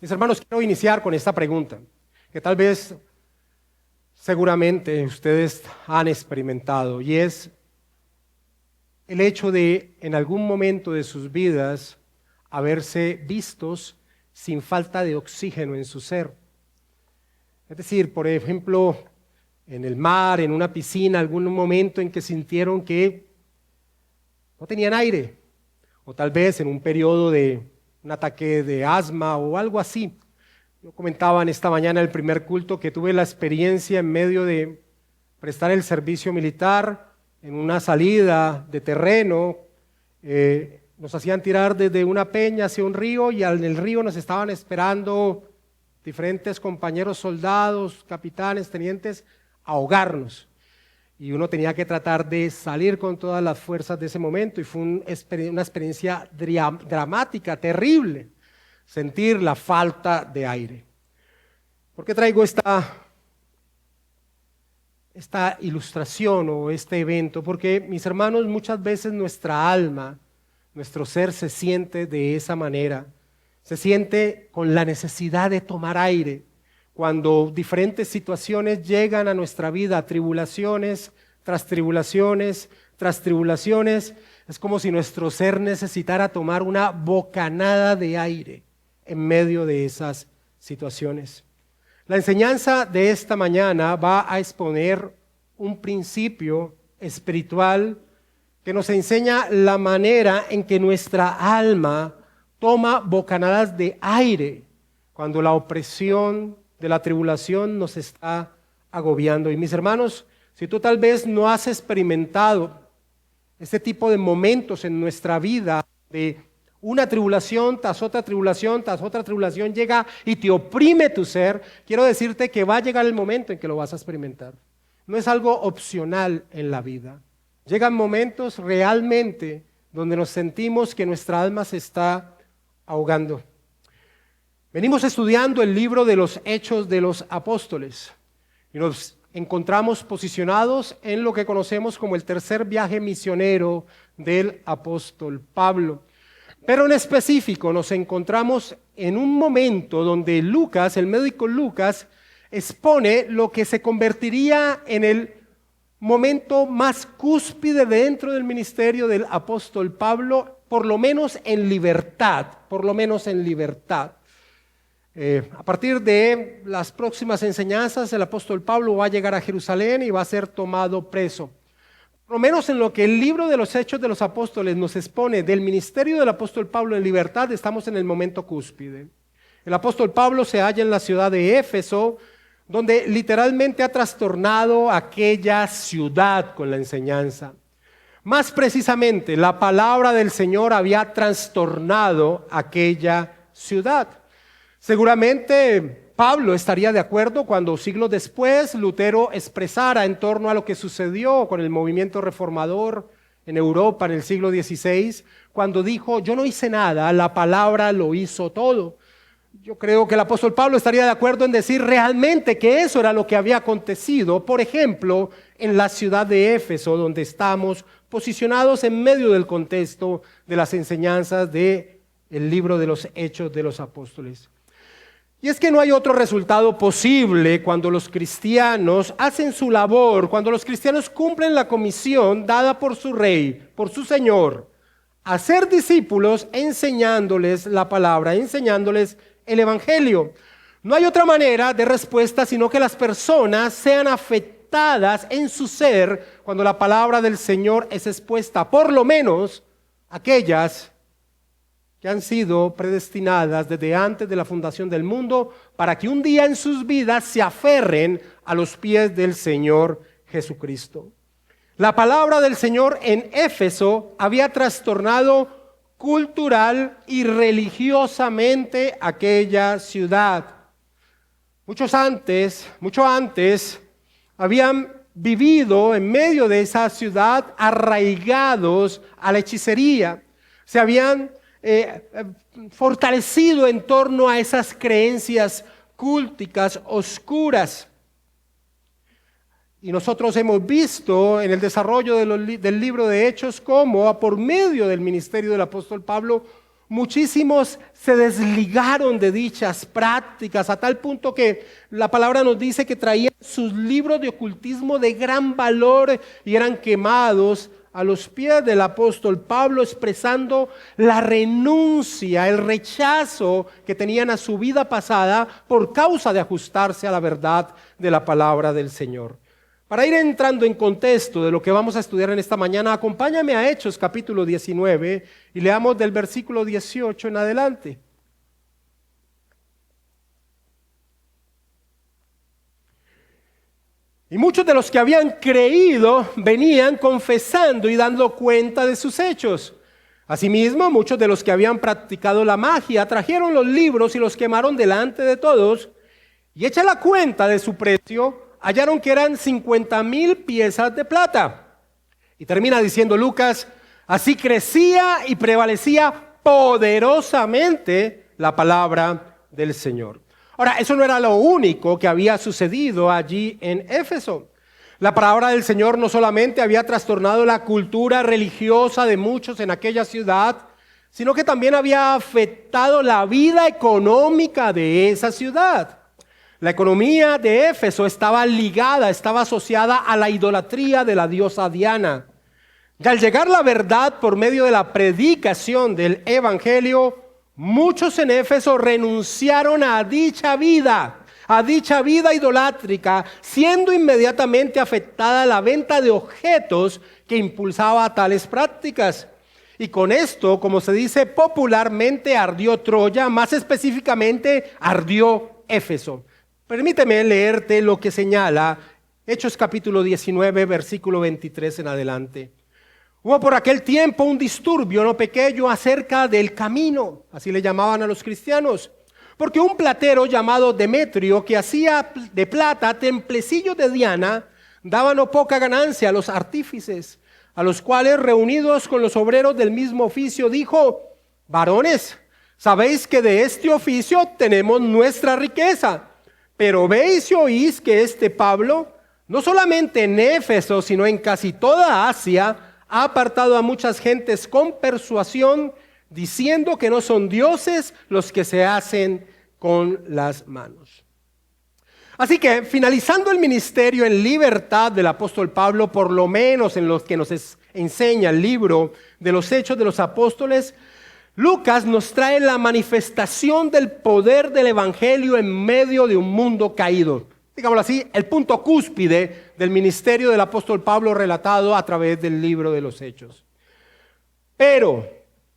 Mis hermanos, quiero iniciar con esta pregunta, que tal vez, seguramente ustedes han experimentado, y es el hecho de, en algún momento de sus vidas, haberse vistos sin falta de oxígeno en su ser. Es decir, por ejemplo, en el mar, en una piscina, algún momento en que sintieron que no tenían aire, o tal vez en un periodo de un ataque de asma o algo así. Yo comentaba en esta mañana el primer culto que tuve la experiencia en medio de prestar el servicio militar en una salida de terreno. Nos hacían tirar desde una peña hacia un río y en el río nos estaban esperando diferentes compañeros soldados, capitanes, tenientes, a ahogarnos. Y uno tenía que tratar de salir con todas las fuerzas de ese momento y fue una experiencia dramática, terrible, sentir la falta de aire. ¿Por qué traigo esta ilustración o este evento? Porque, mis hermanos, muchas veces nuestra alma, nuestro ser se siente de esa manera, se siente con la necesidad de tomar aire. Cuando diferentes situaciones llegan a nuestra vida, tribulaciones tras tribulaciones, tras tribulaciones, es como si nuestro ser necesitara tomar una bocanada de aire en medio de esas situaciones. La enseñanza de esta mañana va a exponer un principio espiritual que nos enseña la manera en que nuestra alma toma bocanadas de aire cuando la opresión de la tribulación nos está agobiando. Y mis hermanos, si tú tal vez no has experimentado este tipo de momentos en nuestra vida, de una tribulación tras otra tribulación llega y te oprime tu ser, quiero decirte que va a llegar el momento en que lo vas a experimentar. No es algo opcional en la vida. Llegan momentos realmente donde nos sentimos que nuestra alma se está ahogando. Venimos estudiando el libro de los Hechos de los Apóstoles y nos encontramos posicionados en lo que conocemos como el tercer viaje misionero del apóstol Pablo. Pero en específico nos encontramos en un momento donde Lucas, el médico Lucas, expone lo que se convertiría en el momento más cúspide dentro del ministerio del apóstol Pablo, por lo menos en libertad. A partir de las próximas enseñanzas, el apóstol Pablo va a llegar a Jerusalén y va a ser tomado preso. Por lo menos en lo que el libro de los Hechos de los Apóstoles nos expone del ministerio del apóstol Pablo en libertad, estamos en el momento cúspide. El apóstol Pablo se halla en la ciudad de Éfeso, donde literalmente ha trastornado aquella ciudad con la enseñanza. Más precisamente, la palabra del Señor había trastornado aquella ciudad. Seguramente Pablo estaría de acuerdo cuando siglos después Lutero expresara en torno a lo que sucedió con el movimiento reformador en Europa en el siglo XVI, cuando dijo: yo no hice nada, la palabra lo hizo todo. Yo creo que el apóstol Pablo estaría de acuerdo en decir realmente que eso era lo que había acontecido, por ejemplo, en la ciudad de Éfeso, donde estamos posicionados en medio del contexto de las enseñanzas del libro de los Hechos de los Apóstoles. Y es que no hay otro resultado posible cuando los cristianos hacen su labor, cuando los cristianos cumplen la comisión dada por su Rey, por su Señor, hacer discípulos enseñándoles la palabra, enseñándoles el Evangelio. No hay otra manera de respuesta sino que las personas sean afectadas en su ser cuando la palabra del Señor es expuesta, por lo menos aquellas que han sido predestinadas desde antes de la fundación del mundo para que un día en sus vidas se aferren a los pies del Señor Jesucristo. La palabra del Señor en Éfeso había trastornado cultural y religiosamente aquella ciudad. Mucho antes, habían vivido en medio de esa ciudad arraigados a la hechicería. Se habían fortalecido en torno a esas creencias cúlticas oscuras. Y nosotros hemos visto en el desarrollo del libro de Hechos cómo por medio del ministerio del apóstol Pablo muchísimos se desligaron de dichas prácticas, a tal punto que la palabra nos dice que traían sus libros de ocultismo de gran valor y eran quemados a los pies del apóstol Pablo, expresando la renuncia, el rechazo que tenían a su vida pasada por causa de ajustarse a la verdad de la palabra del Señor. Para ir entrando en contexto de lo que vamos a estudiar en esta mañana, acompáñame a Hechos capítulo 19 y leamos del versículo 18 en adelante. Y muchos de los que habían creído venían confesando y dando cuenta de sus hechos. Asimismo, muchos de los que habían practicado la magia trajeron los libros y los quemaron delante de todos, y hecha la cuenta de su precio, hallaron que eran 50,000 piezas de plata. Y termina diciendo Lucas: así crecía y prevalecía poderosamente la palabra del Señor. Ahora, eso no era lo único que había sucedido allí en Éfeso. La palabra del Señor no solamente había trastornado la cultura religiosa de muchos en aquella ciudad, sino que también había afectado la vida económica de esa ciudad. La economía de Éfeso estaba ligada, estaba asociada a la idolatría de la diosa Diana. Y al llegar la verdad por medio de la predicación del evangelio, muchos en Éfeso renunciaron a dicha vida idolátrica, siendo inmediatamente afectada la venta de objetos que impulsaba tales prácticas. Y con esto, como se dice popularmente, ardió Troya, más específicamente ardió Éfeso. Permíteme leerte lo que señala Hechos capítulo 19, versículo 23 en adelante. Hubo por aquel tiempo un disturbio no pequeño acerca del camino, así le llamaban a los cristianos, porque un platero llamado Demetrio, que hacía de plata templecillos de Diana, daba no poca ganancia a los artífices, a los cuales, reunidos con los obreros del mismo oficio, dijo: varones, sabéis que de este oficio tenemos nuestra riqueza, pero veis y oís que este Pablo, no solamente en Éfeso, sino en casi toda Asia, ha apartado a muchas gentes con persuasión, diciendo que no son dioses los que se hacen con las manos. Así que, finalizando el ministerio en libertad del apóstol Pablo, por lo menos en los que nos enseña el libro de los Hechos de los Apóstoles, Lucas nos trae la manifestación del poder del evangelio en medio de un mundo caído. Digámoslo así, el punto cúspide del ministerio del apóstol Pablo relatado a través del libro de los Hechos. Pero,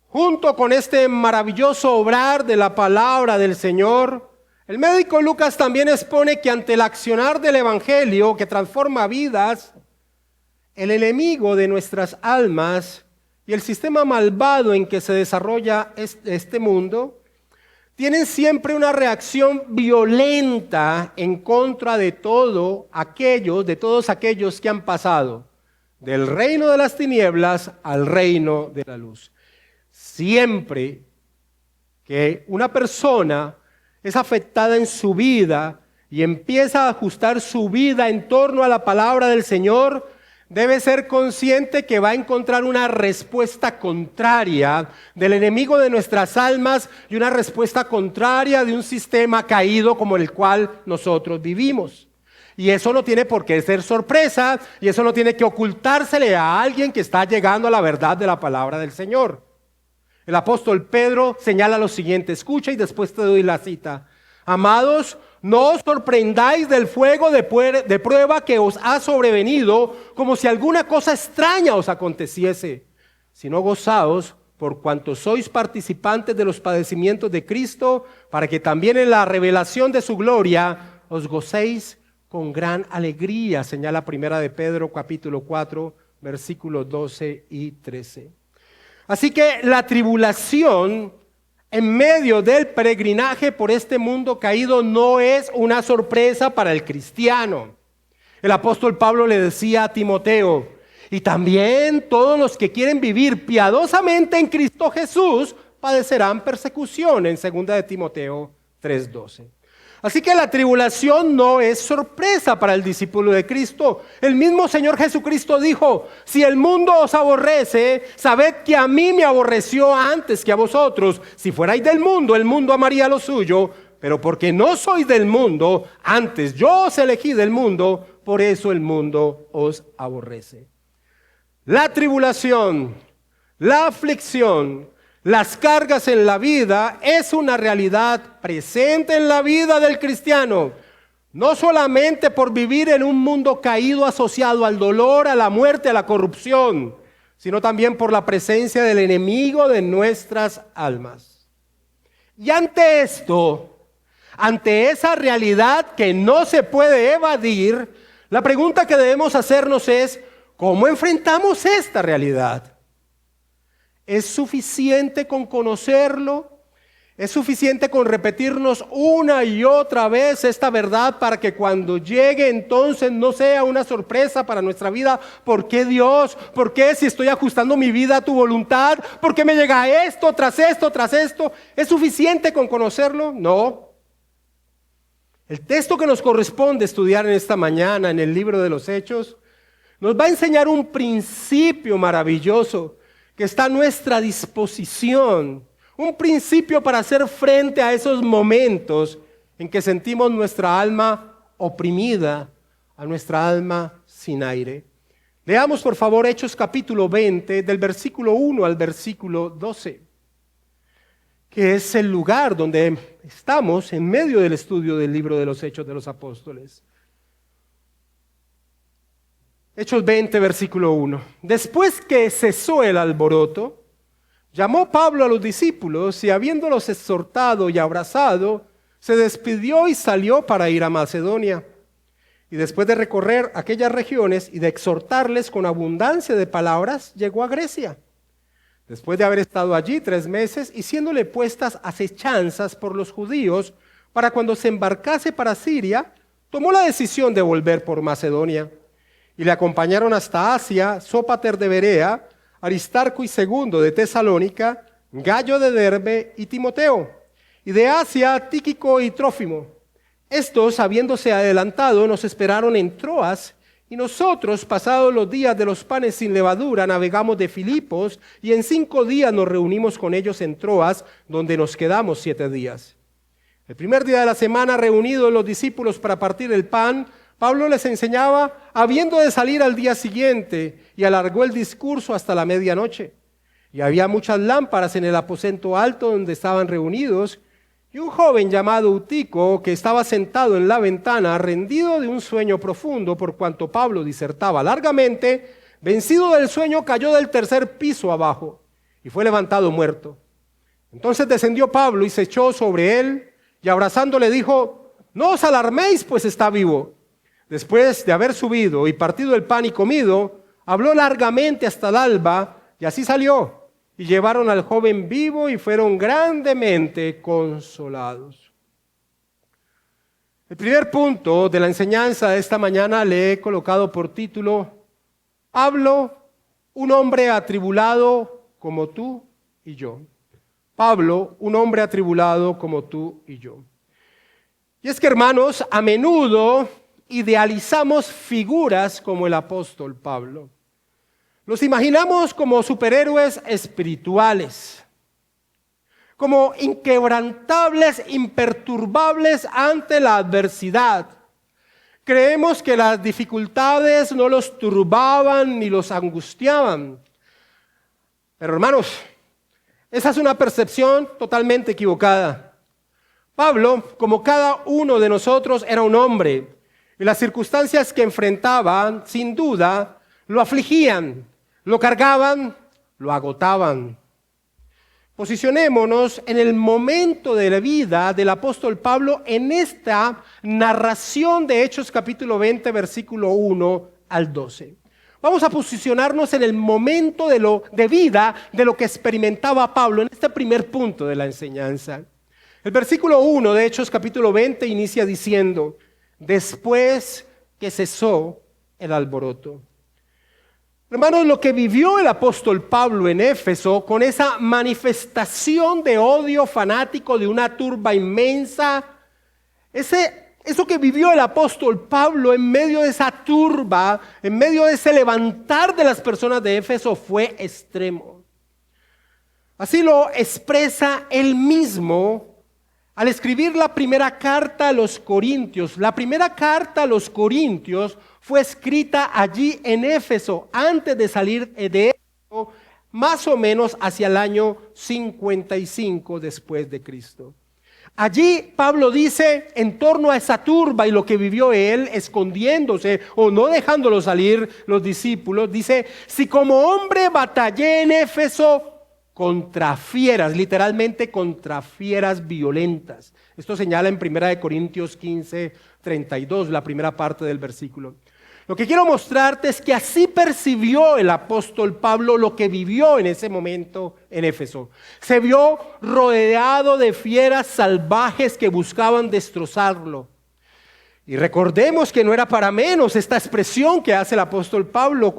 junto con este maravilloso obrar de la palabra del Señor, el médico Lucas también expone que ante el accionar del evangelio que transforma vidas, el enemigo de nuestras almas y el sistema malvado en que se desarrolla este mundo tienen siempre una reacción violenta en contra de todos aquellos que han pasado del reino de las tinieblas al reino de la luz. Siempre que una persona es afectada en su vida y empieza a ajustar su vida en torno a la palabra del Señor, debe ser consciente que va a encontrar una respuesta contraria del enemigo de nuestras almas y una respuesta contraria de un sistema caído como el cual nosotros vivimos. Y eso no tiene por qué ser sorpresa, y eso no tiene que ocultársele a alguien que está llegando a la verdad de la palabra del Señor. El apóstol Pedro señala lo siguiente, escucha y después te doy la cita. Amados, no os sorprendáis del fuego de prueba que os ha sobrevenido, como si alguna cosa extraña os aconteciese, sino gozaos por cuanto sois participantes de los padecimientos de Cristo, para que también en la revelación de su gloria os gocéis con gran alegría, señala Primera de Pedro capítulo 4, versículos 12 y 13. Así que la tribulación en medio del peregrinaje por este mundo caído no es una sorpresa para el cristiano. El apóstol Pablo le decía a Timoteo, y también todos los que quieren vivir piadosamente en Cristo Jesús padecerán persecución, en 2 de Timoteo 3:12. Así que la tribulación no es sorpresa para el discípulo de Cristo. El mismo Señor Jesucristo dijo: si el mundo os aborrece, sabed que a mí me aborreció antes que a vosotros. Si fuerais del mundo, el mundo amaría lo suyo, pero porque no sois del mundo, antes yo os elegí del mundo, por eso el mundo os aborrece. La tribulación, la aflicción, las cargas en la vida es una realidad presente en la vida del cristiano, no solamente por vivir en un mundo caído asociado al dolor, a la muerte, a la corrupción, sino también por la presencia del enemigo de nuestras almas. Y ante esto, ante esa realidad que no se puede evadir, la pregunta que debemos hacernos es: ¿cómo enfrentamos esta realidad? ¿Es suficiente con conocerlo? ¿Es suficiente con repetirnos una y otra vez esta verdad para que cuando llegue entonces no sea una sorpresa para nuestra vida? ¿Por qué, Dios? ¿Por qué, si estoy ajustando mi vida a tu voluntad? ¿Por qué me llega esto tras esto tras esto? ¿Es suficiente con conocerlo? No. El texto que nos corresponde estudiar en esta mañana en el libro de los Hechos nos va a enseñar un principio maravilloso que está a nuestra disposición, un principio para hacer frente a esos momentos en que sentimos nuestra alma oprimida, a nuestra alma sin aire. Leamos por favor Hechos capítulo 20, del versículo 1 al versículo 12, que es el lugar donde estamos en medio del estudio del libro de los Hechos de los Apóstoles. Hechos 20, versículo 1. Después que cesó el alboroto, llamó Pablo a los discípulos y, habiéndolos exhortado y abrazado, se despidió y salió para ir a Macedonia. Y después de recorrer aquellas regiones y de exhortarles con abundancia de palabras, llegó a Grecia. Después de haber estado allí 3 meses y siéndole puestas acechanzas por los judíos para cuando se embarcase para Siria, tomó la decisión de volver por Macedonia. Y le acompañaron hasta Asia Sópater de Berea, Aristarco y Segundo de Tesalónica, Gallo de Derbe y Timoteo. Y de Asia Tíquico y Trófimo. Estos, habiéndose adelantado, nos esperaron en Troas, y nosotros, pasados los días de los panes sin levadura, navegamos de Filipos, y en 5 días nos reunimos con ellos en Troas, donde nos quedamos 7 días. El primer día de la semana, reunidos los discípulos para partir el pan, Pablo les enseñaba, habiendo de salir al día siguiente, y alargó el discurso hasta la medianoche. Y había muchas lámparas en el aposento alto donde estaban reunidos, y un joven llamado Eutico, que estaba sentado en la ventana, rendido de un sueño profundo, por cuanto Pablo disertaba largamente, vencido del sueño, cayó del 3er piso abajo, y fue levantado muerto. Entonces descendió Pablo y se echó sobre él, y abrazándole dijo: no os alarméis, pues está vivo. Después de haber subido y partido el pan y comido, habló largamente hasta el alba, y así salió. Y llevaron al joven vivo y fueron grandemente consolados. El primer punto de la enseñanza de esta mañana le he colocado por título: Pablo, un hombre atribulado como tú y yo. Pablo, un hombre atribulado como tú y yo. Y es que, hermanos, a menudo idealizamos figuras como el apóstol Pablo. Los imaginamos como superhéroes espirituales, como inquebrantables, imperturbables ante la adversidad. Creemos que las dificultades no los turbaban ni los angustiaban. Pero, hermanos, esa es una percepción totalmente equivocada. Pablo, como cada uno de nosotros, era un hombre, y las circunstancias que enfrentaba, sin duda, lo afligían, lo cargaban, lo agotaban. Posicionémonos en el momento de la vida del apóstol Pablo en esta narración de Hechos capítulo 20, versículo 1 al 12. Vamos a posicionarnos en el momento de vida de lo que experimentaba Pablo en este primer punto de la enseñanza. El versículo 1 de Hechos capítulo 20 inicia diciendo: después que cesó el alboroto. Hermanos, lo que vivió el apóstol Pablo en Éfeso, con esa manifestación de odio fanático de una turba inmensa, Eso que vivió el apóstol Pablo en medio de esa turba, en medio de ese levantar de las personas de Éfeso, fue extremo. Así lo expresa él mismo al escribir la primera carta a los Corintios. La primera carta a los Corintios fue escrita allí en Éfeso, antes de salir de Éfeso, más o menos hacia el año 55 después de Cristo. Allí Pablo dice, en torno a esa turba y lo que vivió él, escondiéndose o no dejándolo salir los discípulos, dice, si como hombre batallé en Éfeso contra fieras, literalmente contra fieras violentas. Esto señala en 1 Corintios 15, 32, la primera parte del versículo. Lo que quiero mostrarte es que así percibió el apóstol Pablo lo que vivió en ese momento en Éfeso. Se vio rodeado de fieras salvajes que buscaban destrozarlo. Y recordemos que no era para menos esta expresión que hace el apóstol Pablo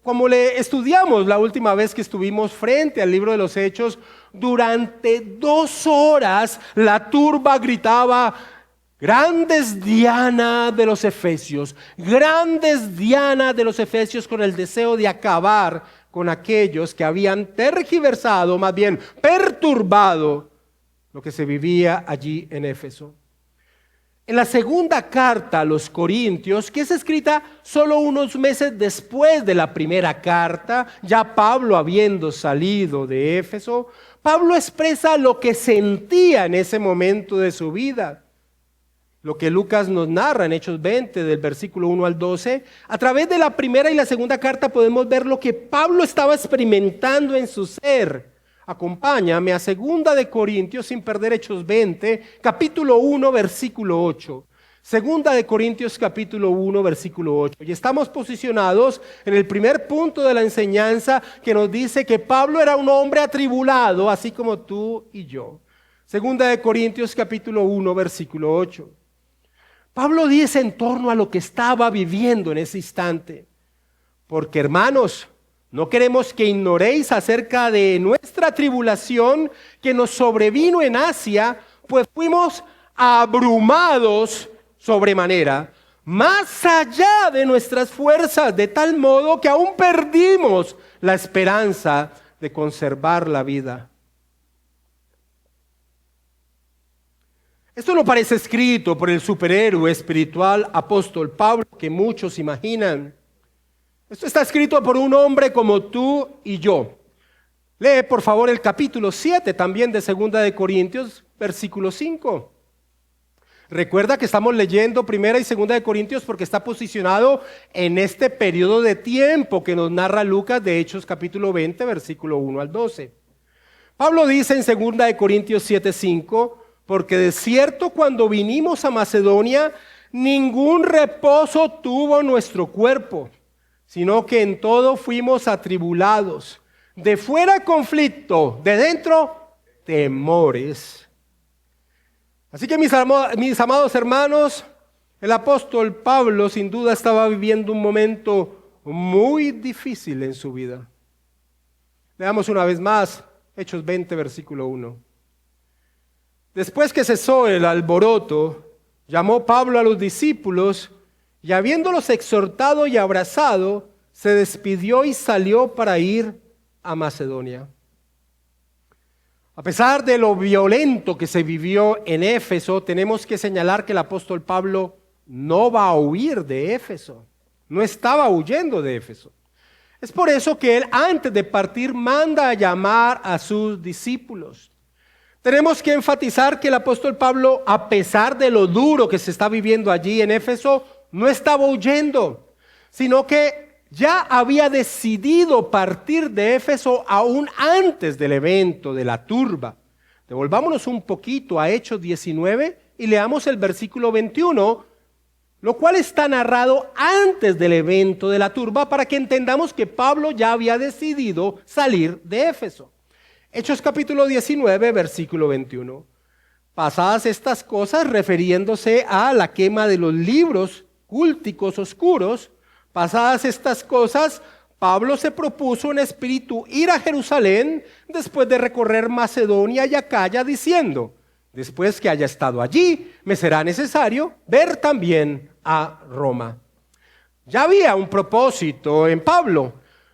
como le estudiamos la última vez que estuvimos frente al libro de los Hechos. Durante 2 horas la turba gritaba: grandes Diana de los Efesios, grandes Diana de los Efesios, con el deseo de acabar con aquellos que habían tergiversado, más bien perturbado lo que se vivía allí en Éfeso. En la segunda carta a los Corintios, que es escrita solo unos meses después de la primera carta, ya Pablo habiendo salido de Éfeso, Pablo expresa lo que sentía en ese momento de su vida. Lo que Lucas nos narra en Hechos 20, del versículo 1 al 12, a través de la primera y la segunda carta podemos ver lo que Pablo estaba experimentando en su ser. Acompáñame a 2 de Corintios, sin perder Hechos 20, capítulo 1, versículo 8. 2 de Corintios, capítulo 1, versículo 8. Y estamos posicionados en el primer punto de la enseñanza que nos dice que Pablo era un hombre atribulado, así como tú y yo. 2 de Corintios, capítulo 1, versículo 8. Pablo dice en torno a lo que estaba viviendo en ese instante: porque, hermanos, no queremos que ignoréis acerca de nuestra tribulación que nos sobrevino en Asia, pues fuimos abrumados sobremanera, más allá de nuestras fuerzas, de tal modo que aún perdimos la esperanza de conservar la vida. Esto no parece escrito por el superhéroe espiritual apóstol Pablo que muchos imaginan. Esto está escrito por un hombre como tú y yo. Lee por favor el capítulo 7 también de 2 de Corintios, versículo 5. Recuerda que estamos leyendo 1 y 2 de Corintios porque está posicionado en este periodo de tiempo que nos narra Lucas de Hechos capítulo 20, versículo 1 al 12. Pablo dice en 2 de Corintios 7, 5, porque de cierto cuando vinimos a Macedonia, ningún reposo tuvo nuestro cuerpo, sino que en todo fuimos atribulados. De fuera conflicto, de dentro temores. Así que mis amados hermanos, el apóstol Pablo sin duda estaba viviendo un momento muy difícil en su vida. Leamos una vez más Hechos 20, versículo 1. Después que cesó el alboroto, llamó Pablo a los discípulos y habiéndolos exhortado y abrazado, se despidió y salió para ir a Macedonia. A pesar de lo violento que se vivió en Éfeso, tenemos que señalar que el apóstol Pablo no va a huir de Éfeso, no estaba huyendo de Éfeso. Es por eso que él antes de partir manda a llamar a sus discípulos. Tenemos que enfatizar que el apóstol Pablo, a pesar de lo duro que se está viviendo allí en Éfeso, no estaba huyendo, sino que ya había decidido partir de Éfeso aún antes del evento de la turba. Devolvámonos un poquito a Hechos 19 y leamos el versículo 21, lo cual está narrado antes del evento de la turba para que entendamos que Pablo ya había decidido salir de Éfeso. Hechos capítulo 19, versículo 21. Pasadas estas cosas, refiriéndose a la quema de los libros cúlticos oscuros, pasadas estas cosas, Pablo se propuso en espíritu ir a Jerusalén después de recorrer Macedonia y Acaya, diciendo: Después que haya estado allí, me será necesario ver también a Roma. Ya había un propósito en Pablo: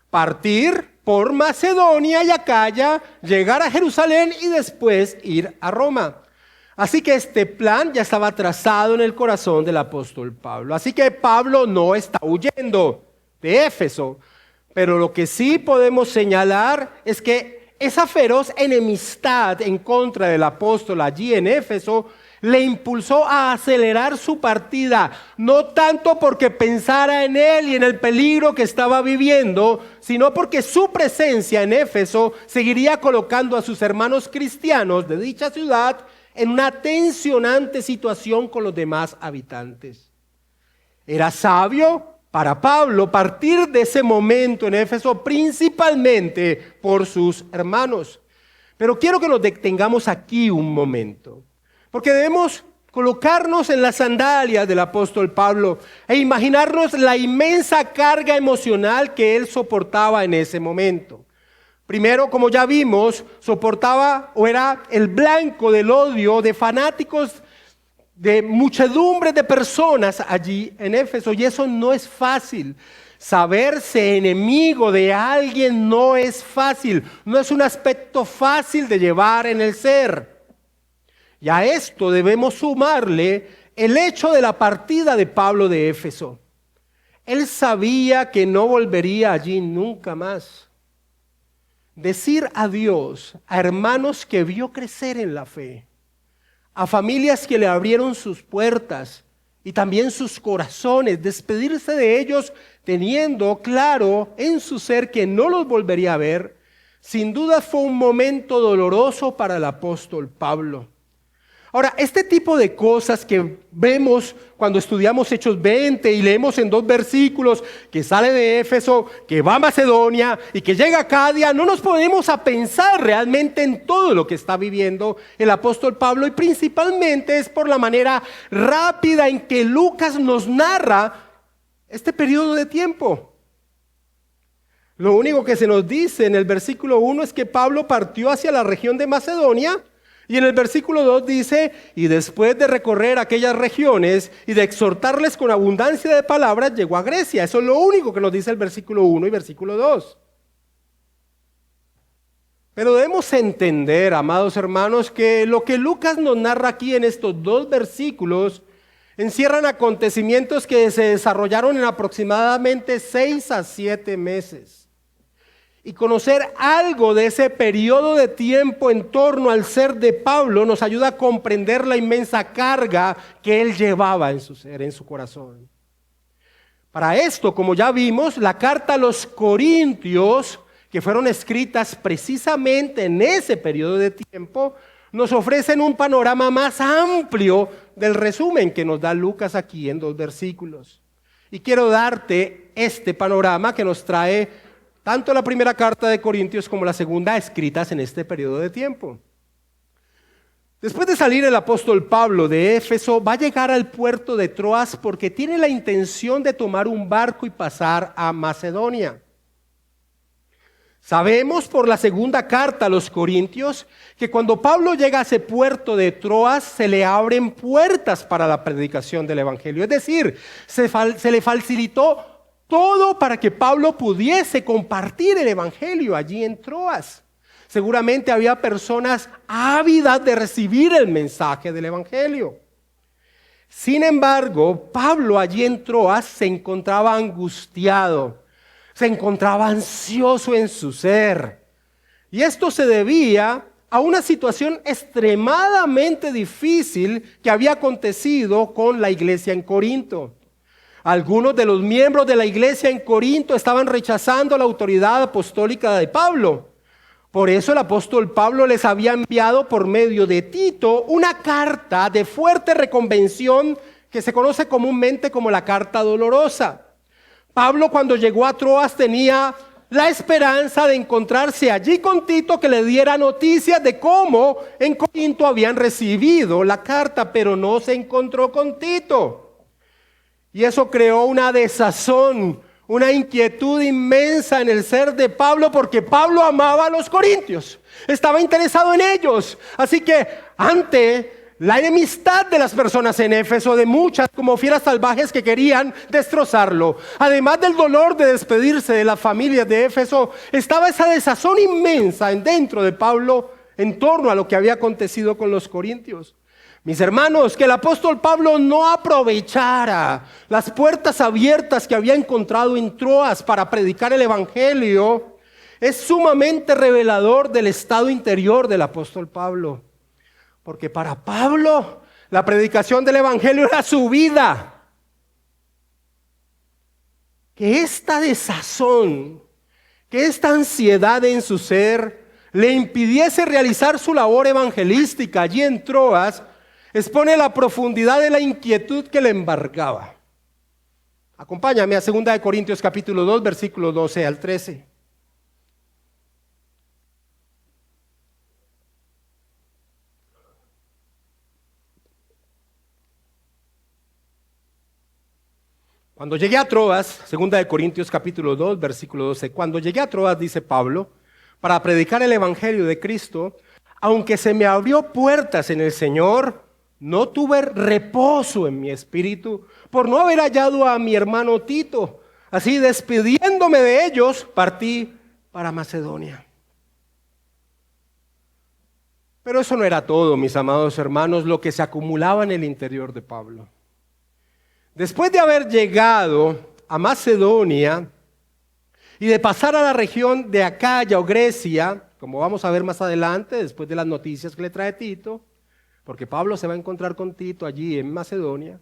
partir por Macedonia y Acaya, llegar a Jerusalén y después ir a Roma. Así que este plan ya estaba trazado en el corazón del apóstol Pablo. Así que Pablo no está huyendo de Éfeso, pero lo que sí podemos señalar es que esa feroz enemistad en contra del apóstol allí en Éfeso le impulsó a acelerar su partida, no tanto porque pensara en él y en el peligro que estaba viviendo, sino porque su presencia en Éfeso seguiría colocando a sus hermanos cristianos de dicha ciudad en una tensionante situación con los demás habitantes. Era sabio para Pablo partir de ese momento en Éfeso principalmente por sus hermanos. Pero quiero que nos detengamos aquí un momento, porque debemos colocarnos en las sandalias del apóstol Pablo e imaginarnos la inmensa carga emocional que él soportaba en ese momento. Primero, como ya vimos, soportaba o era el blanco del odio de fanáticos, de muchedumbres de personas allí en Éfeso, y eso no es fácil. Saberse enemigo de alguien no es fácil, no es un aspecto fácil de llevar en el ser. Y a esto debemos sumarle el hecho de la partida de Pablo de Éfeso. Él sabía que no volvería allí nunca más. Decir adiós a hermanos que vio crecer en la fe, a familias que le abrieron sus puertas y también sus corazones, despedirse de ellos teniendo claro en su ser que no los volvería a ver, sin duda fue un momento doloroso para el apóstol Pablo. Ahora, este tipo de cosas que vemos cuando estudiamos Hechos 20 y leemos en 2 versículos que sale de Éfeso, que va a Macedonia y que llega a Acadia, no nos ponemos a pensar realmente en todo lo que está viviendo el apóstol Pablo, y principalmente es por la manera rápida en que Lucas nos narra este periodo de tiempo. Lo único que se nos dice en el versículo 1 es que Pablo partió hacia la región de Macedonia. Y en el versículo 2 dice: y después de recorrer aquellas regiones y de exhortarles con abundancia de palabras, llegó a Grecia. Eso es lo único que nos dice el versículo 1 y versículo 2. Pero debemos entender, amados hermanos, que lo que Lucas nos narra aquí en estos 2 versículos encierran acontecimientos que se desarrollaron en aproximadamente 6 a 7 meses. Y conocer algo de ese periodo de tiempo en torno al ser de Pablo nos ayuda a comprender la inmensa carga que él llevaba en su ser, en su corazón. Para esto, como ya vimos, la carta a los Corintios, que fueron escritas precisamente en ese periodo de tiempo, nos ofrecen un panorama más amplio del resumen que nos da Lucas aquí en 2 versículos. Y quiero darte este panorama que nos trae tanto la primera carta de Corintios como la segunda, escritas en este periodo de tiempo. Después de salir el apóstol Pablo de Éfeso, va a llegar al puerto de Troas porque tiene la intención de tomar un barco y pasar a Macedonia. Sabemos por la segunda carta a los Corintios que cuando Pablo llega a ese puerto de Troas se le abren puertas para la predicación del evangelio. Es decir, se le facilitó todo para que Pablo pudiese compartir el evangelio allí en Troas. Seguramente había personas ávidas de recibir el mensaje del evangelio. Sin embargo, Pablo allí en Troas se encontraba angustiado, se encontraba ansioso en su ser. Y esto se debía a una situación extremadamente difícil que había acontecido con la iglesia en Corinto. Algunos de los miembros de la iglesia en Corinto estaban rechazando la autoridad apostólica de Pablo. Por eso el apóstol Pablo les había enviado por medio de Tito una carta de fuerte reconvención que se conoce comúnmente como la carta dolorosa. Pablo, cuando llegó a Troas, tenía la esperanza de encontrarse allí con Tito, que le diera noticias de cómo en Corinto habían recibido la carta, pero no se encontró con Tito. Y eso creó una desazón, una inquietud inmensa en el ser de Pablo, porque Pablo amaba a los corintios, estaba interesado en ellos. Así que ante la enemistad de las personas en Éfeso, de muchas como fieras salvajes que querían destrozarlo. Además del dolor de despedirse de las familias de Éfeso, estaba esa desazón inmensa dentro de Pablo en torno a lo que había acontecido con los corintios. Mis hermanos, que el apóstol Pablo no aprovechara las puertas abiertas que había encontrado en Troas para predicar el evangelio es sumamente revelador del estado interior del apóstol Pablo. Porque para Pablo la predicación del evangelio era su vida. Que esta desazón, que esta ansiedad en su ser le impidiese realizar su labor evangelística allí en Troas, expone la profundidad de la inquietud que le embargaba. Acompáñame a 2 Corintios capítulo 2, versículos 12 al 13. Cuando llegué a Troas, 2 Corintios capítulo 2, versículo 12, cuando llegué a Troas, dice Pablo, para predicar el evangelio de Cristo, aunque se me abrió puertas en el Señor, no tuve reposo en mi espíritu por no haber hallado a mi hermano Tito. Así, despidiéndome de ellos, partí para Macedonia. Pero eso no era todo, mis amados hermanos, lo que se acumulaba en el interior de Pablo. Después de haber llegado a Macedonia y de pasar a la región de Acaya o Grecia, como vamos a ver más adelante, después de las noticias que le trae Tito, porque Pablo se va a encontrar con Tito allí en Macedonia,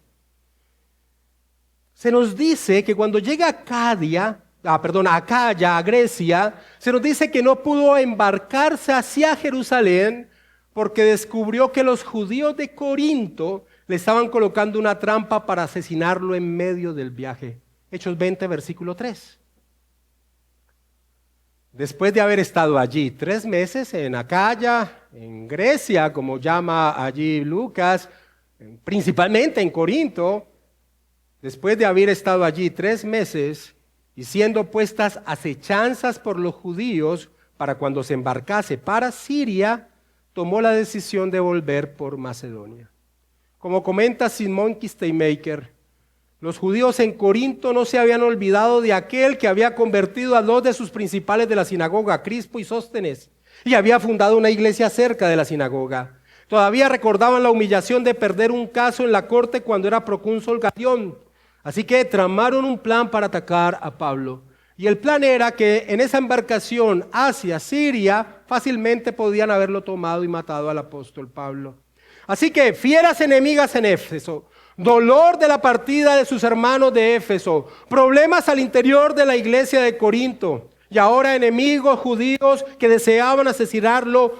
se nos dice que cuando llega a Acaya, a Grecia, se nos dice que no pudo embarcarse hacia Jerusalén porque descubrió que los judíos de Corinto le estaban colocando una trampa para asesinarlo en medio del viaje. Hechos 20, versículo 3. Después de haber estado allí 3 meses en Acaya, en Grecia, como llama allí Lucas, principalmente en Corinto, después de haber estado allí 3 meses y siendo puestas acechanzas por los judíos para cuando se embarcase para Siria, tomó la decisión de volver por Macedonia. Como comenta Simon Kistemaker, los judíos en Corinto no se habían olvidado de aquel que había convertido a 2 de sus principales de la sinagoga, Crispo y Sóstenes, y había fundado una iglesia cerca de la sinagoga. Todavía recordaban la humillación de perder un caso en la corte cuando era procónsul Galión. Así que tramaron un plan para atacar a Pablo. Y el plan era que en esa embarcación hacia Siria fácilmente podían haberlo tomado y matado al apóstol Pablo. Así que fieras enemigas en Éfeso, dolor de la partida de sus hermanos de Éfeso, problemas al interior de la iglesia de Corinto y ahora enemigos judíos que deseaban asesinarlo.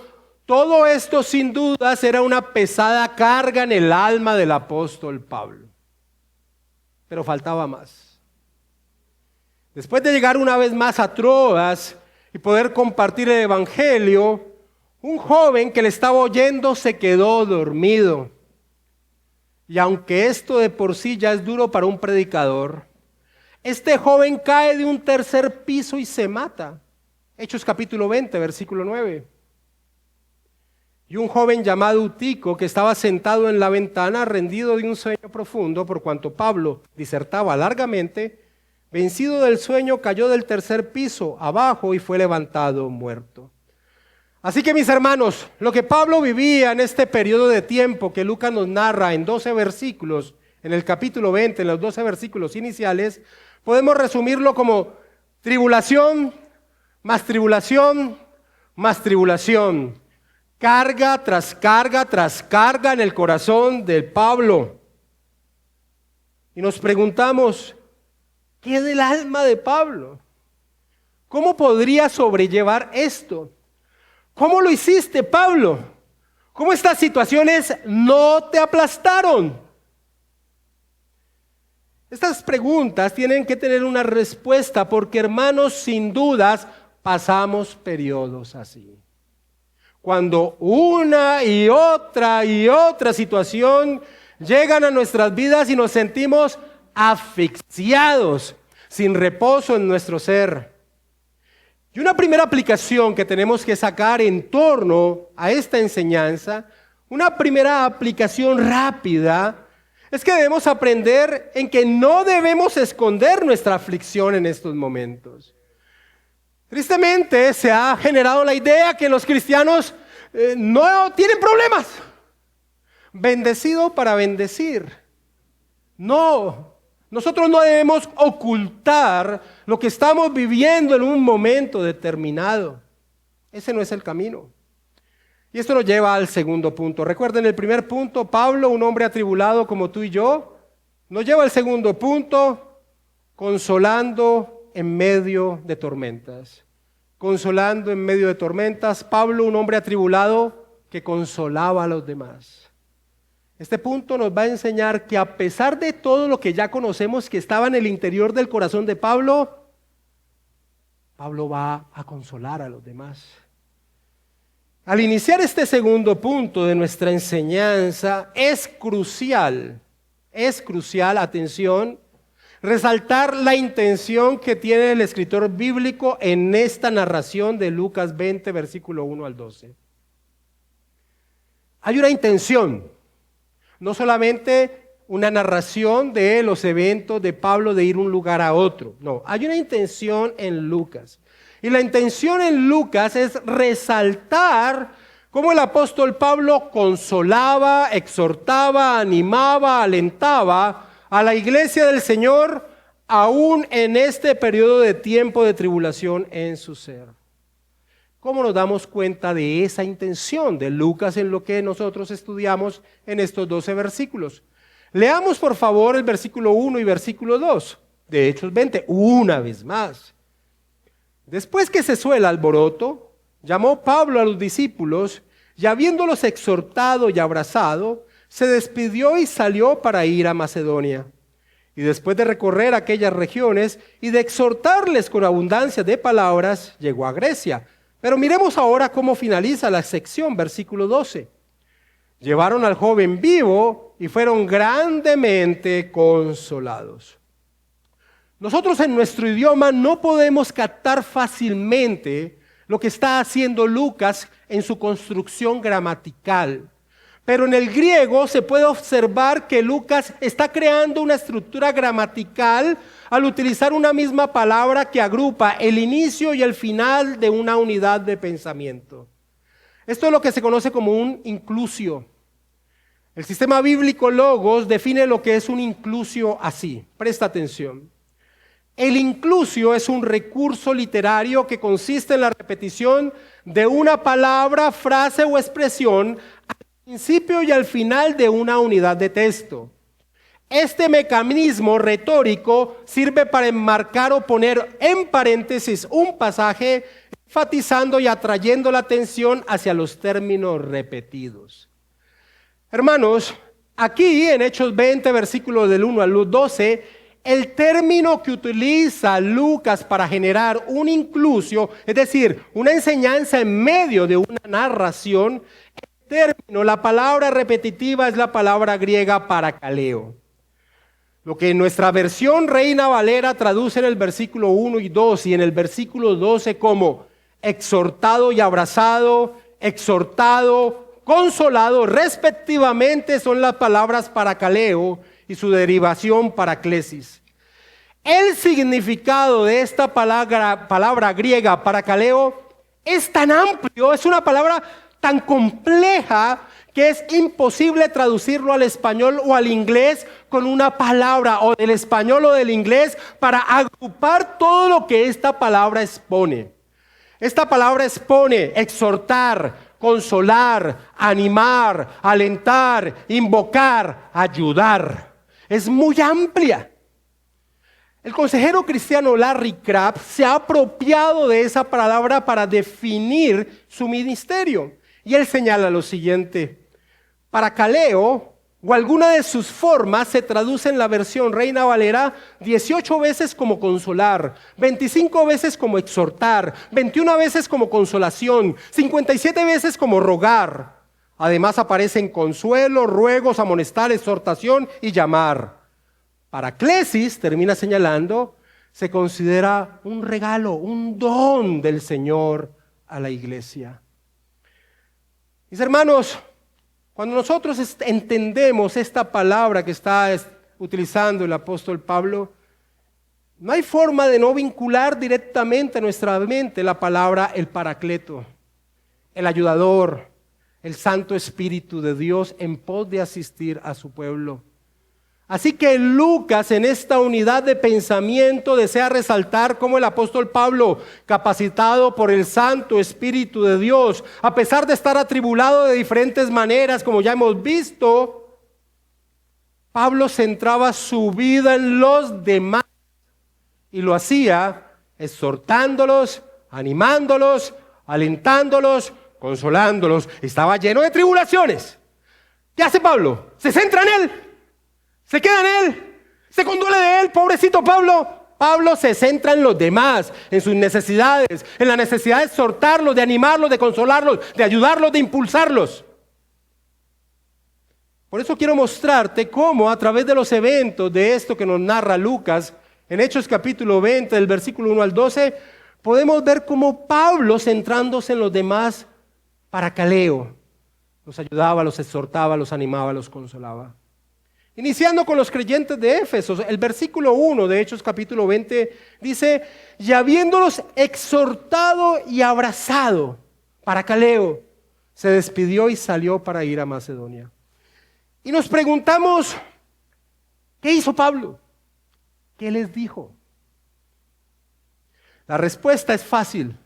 Todo esto sin dudas era una pesada carga en el alma del apóstol Pablo. Pero faltaba más. Después de llegar una vez más a Troas y poder compartir el evangelio, un joven que le estaba oyendo se quedó dormido. Y aunque esto de por sí ya es duro para un predicador, este joven cae de un 3er piso y se mata. Hechos capítulo 20, versículo 9. Y un joven llamado Utico, que estaba sentado en la ventana, rendido de un sueño profundo, por cuanto Pablo disertaba largamente, vencido del sueño, cayó del 3er piso abajo y fue levantado muerto. Así que, mis hermanos, lo que Pablo vivía en este periodo de tiempo que Lucas nos narra en 12 versículos, en el capítulo 20, en los 12 versículos iniciales, podemos resumirlo como tribulación, más tribulación, más tribulación. Carga tras carga tras carga en el corazón de Pablo. Y nos preguntamos, ¿qué del alma de Pablo? ¿Cómo podría sobrellevar esto? ¿Cómo lo hiciste, Pablo? ¿Cómo estas situaciones no te aplastaron? Estas preguntas tienen que tener una respuesta porque, hermanos, sin dudas pasamos periodos así. Cuando una y otra situación llegan a nuestras vidas y nos sentimos asfixiados, sin reposo en nuestro ser. Y una primera aplicación que tenemos que sacar en torno a esta enseñanza, Una primera aplicación rápida es que debemos aprender en que no debemos esconder nuestra aflicción en estos momentos. Tristemente se ha generado la idea que los cristianos no tienen problemas. Bendecido para bendecir. No, nosotros no debemos ocultar lo que estamos viviendo en un momento determinado. Ese no es el camino. Y esto nos lleva al segundo punto. Recuerden el primer punto, Pablo, un hombre atribulado como tú y yo, nos lleva al segundo punto, consolando en medio de tormentas. Consolando en medio de tormentas, Pablo, un hombre atribulado que consolaba a los demás. Este punto nos va a enseñar que a pesar de todo lo que ya conocemos que estaba en el interior del corazón de Pablo, Pablo va a consolar a los demás. Al iniciar este segundo punto de nuestra enseñanza, es crucial, atención, resaltar la intención que tiene el escritor bíblico en esta narración de Lucas 20, versículo 1 al 12. Hay una intención, no solamente una narración de los eventos de Pablo de ir de un lugar a otro, no, hay una intención en Lucas. Y la intención en Lucas es resaltar cómo el apóstol Pablo consolaba, exhortaba, animaba, alentaba a la iglesia del Señor aún en este periodo de tiempo de tribulación en su ser. ¿Cómo nos damos cuenta de esa intención de Lucas en lo que nosotros estudiamos en estos 12 versículos? Leamos por favor el versículo 1 y versículo 2 de Hechos 20, una vez más. Después que cesó el alboroto, llamó Pablo a los discípulos y habiéndolos exhortado y abrazado, se despidió y salió para ir a Macedonia. Y después de recorrer aquellas regiones y de exhortarles con abundancia de palabras, llegó a Grecia. Pero miremos ahora cómo finaliza la sección, versículo 12. Llevaron al joven vivo y fueron grandemente consolados. Nosotros en nuestro idioma no podemos captar fácilmente lo que está haciendo Lucas en su construcción gramatical. Pero en el griego se puede observar que Lucas está creando una estructura gramatical al utilizar una misma palabra que agrupa el inicio y el final de una unidad de pensamiento. Esto es lo que se conoce como un inclusio. El sistema bíblico Logos define lo que es un inclusio así. Presta atención. El inclusio es un recurso literario que consiste en la repetición de una palabra, frase o expresión al principio y al final de una unidad de texto. Este mecanismo retórico sirve para enmarcar o poner en paréntesis un pasaje, enfatizando y atrayendo la atención hacia los términos repetidos. Hermanos, aquí en Hechos 20, versículos del 1 al 12, el término que utiliza Lucas para generar un inclusio, es decir, una enseñanza en medio de una narración, el término, la palabra repetitiva es la palabra griega parakaleo. Lo que en nuestra versión Reina Valera traduce en el versículo 1 y 2 y en el versículo 12 como exhortado y abrazado, exhortado, consolado, respectivamente son las palabras parakaleo y su derivación paraclesis. El significado de esta palabra griega parakaleo es tan amplio, es una palabra tan compleja que es imposible traducirlo al español o al inglés con una palabra, o del español o del inglés, para agrupar todo lo que esta palabra expone. Esta palabra expone exhortar, consolar, animar, alentar, invocar, ayudar. Es muy amplia. El consejero cristiano Larry Crabb se ha apropiado de esa palabra para definir su ministerio. Y él señala lo siguiente: parakaleo o alguna de sus formas se traduce en la versión Reina Valera 18 veces como consolar, 25 veces como exhortar, 21 veces como consolación, 57 veces como rogar. Además aparecen consuelo, ruegos, amonestar, exhortación y llamar. Paraclesis, termina señalando, se considera un regalo, un don del Señor a la iglesia. Mis hermanos, Cuando nosotros entendemos esta palabra que está utilizando el apóstol Pablo, no hay forma de no vincular directamente a nuestra mente la palabra el Paracleto, el ayudador, el Santo Espíritu de Dios en pos de asistir a su pueblo. Así que Lucas en esta unidad de pensamiento desea resaltar cómo el apóstol Pablo, capacitado por el Santo Espíritu de Dios, a pesar de estar atribulado de diferentes maneras, como ya hemos visto, Pablo centraba su vida en los demás y lo hacía exhortándolos, animándolos, alentándolos, consolándolos. Estaba lleno de tribulaciones. ¿Qué hace Pablo? Se centra en él. Se queda en él, se conduele de él, pobrecito Pablo. Pablo se centra en los demás, en sus necesidades, en la necesidad de exhortarlos, de animarlos, de consolarlos, de ayudarlos, de impulsarlos. Por eso quiero mostrarte cómo a través de los eventos de esto que nos narra Lucas, en Hechos capítulo 20, del versículo 1 al 12, podemos ver cómo Pablo, centrándose en los demás, paracaleo, los ayudaba, los exhortaba, los animaba, los consolaba. Iniciando con los creyentes de Éfeso, el versículo 1 de Hechos capítulo 20 dice, y habiéndolos exhortado y abrazado, paracaleo, se despidió y salió para ir a Macedonia. Y nos preguntamos, ¿qué hizo Pablo? ¿Qué les dijo? La respuesta es fácil.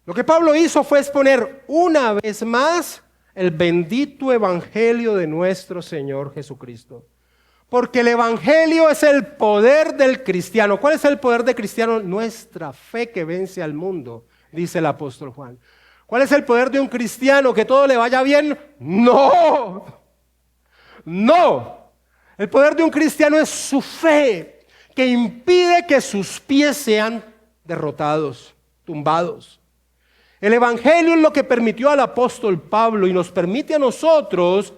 Lo que Pablo hizo fue exponer una vez más el bendito evangelio de nuestro Señor Jesucristo. Porque el evangelio es el poder del cristiano. ¿Cuál es el poder del cristiano? Nuestra fe que vence al mundo, dice el apóstol Juan. ¿Cuál es el poder de un cristiano? ¿Que todo le vaya bien? No. No. El poder de un cristiano es su fe, que impide que sus pies sean derrotados, tumbados. El evangelio es lo que permitió al apóstol Pablo y nos permite a nosotros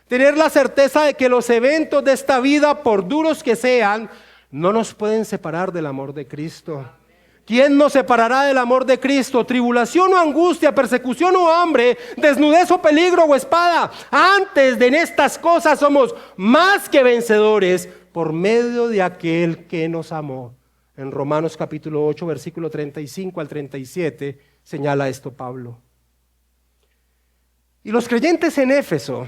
tener la certeza de que los eventos de esta vida, por duros que sean, no nos pueden separar del amor de Cristo. ¿Quién nos separará del amor de Cristo? ¿Tribulación o angustia, persecución o hambre, desnudez o peligro o espada? Antes de estas cosas somos más que vencedores por medio de aquel que nos amó. En Romanos capítulo 8, versículo 35 al 37, señala esto Pablo. Y los creyentes en Éfeso,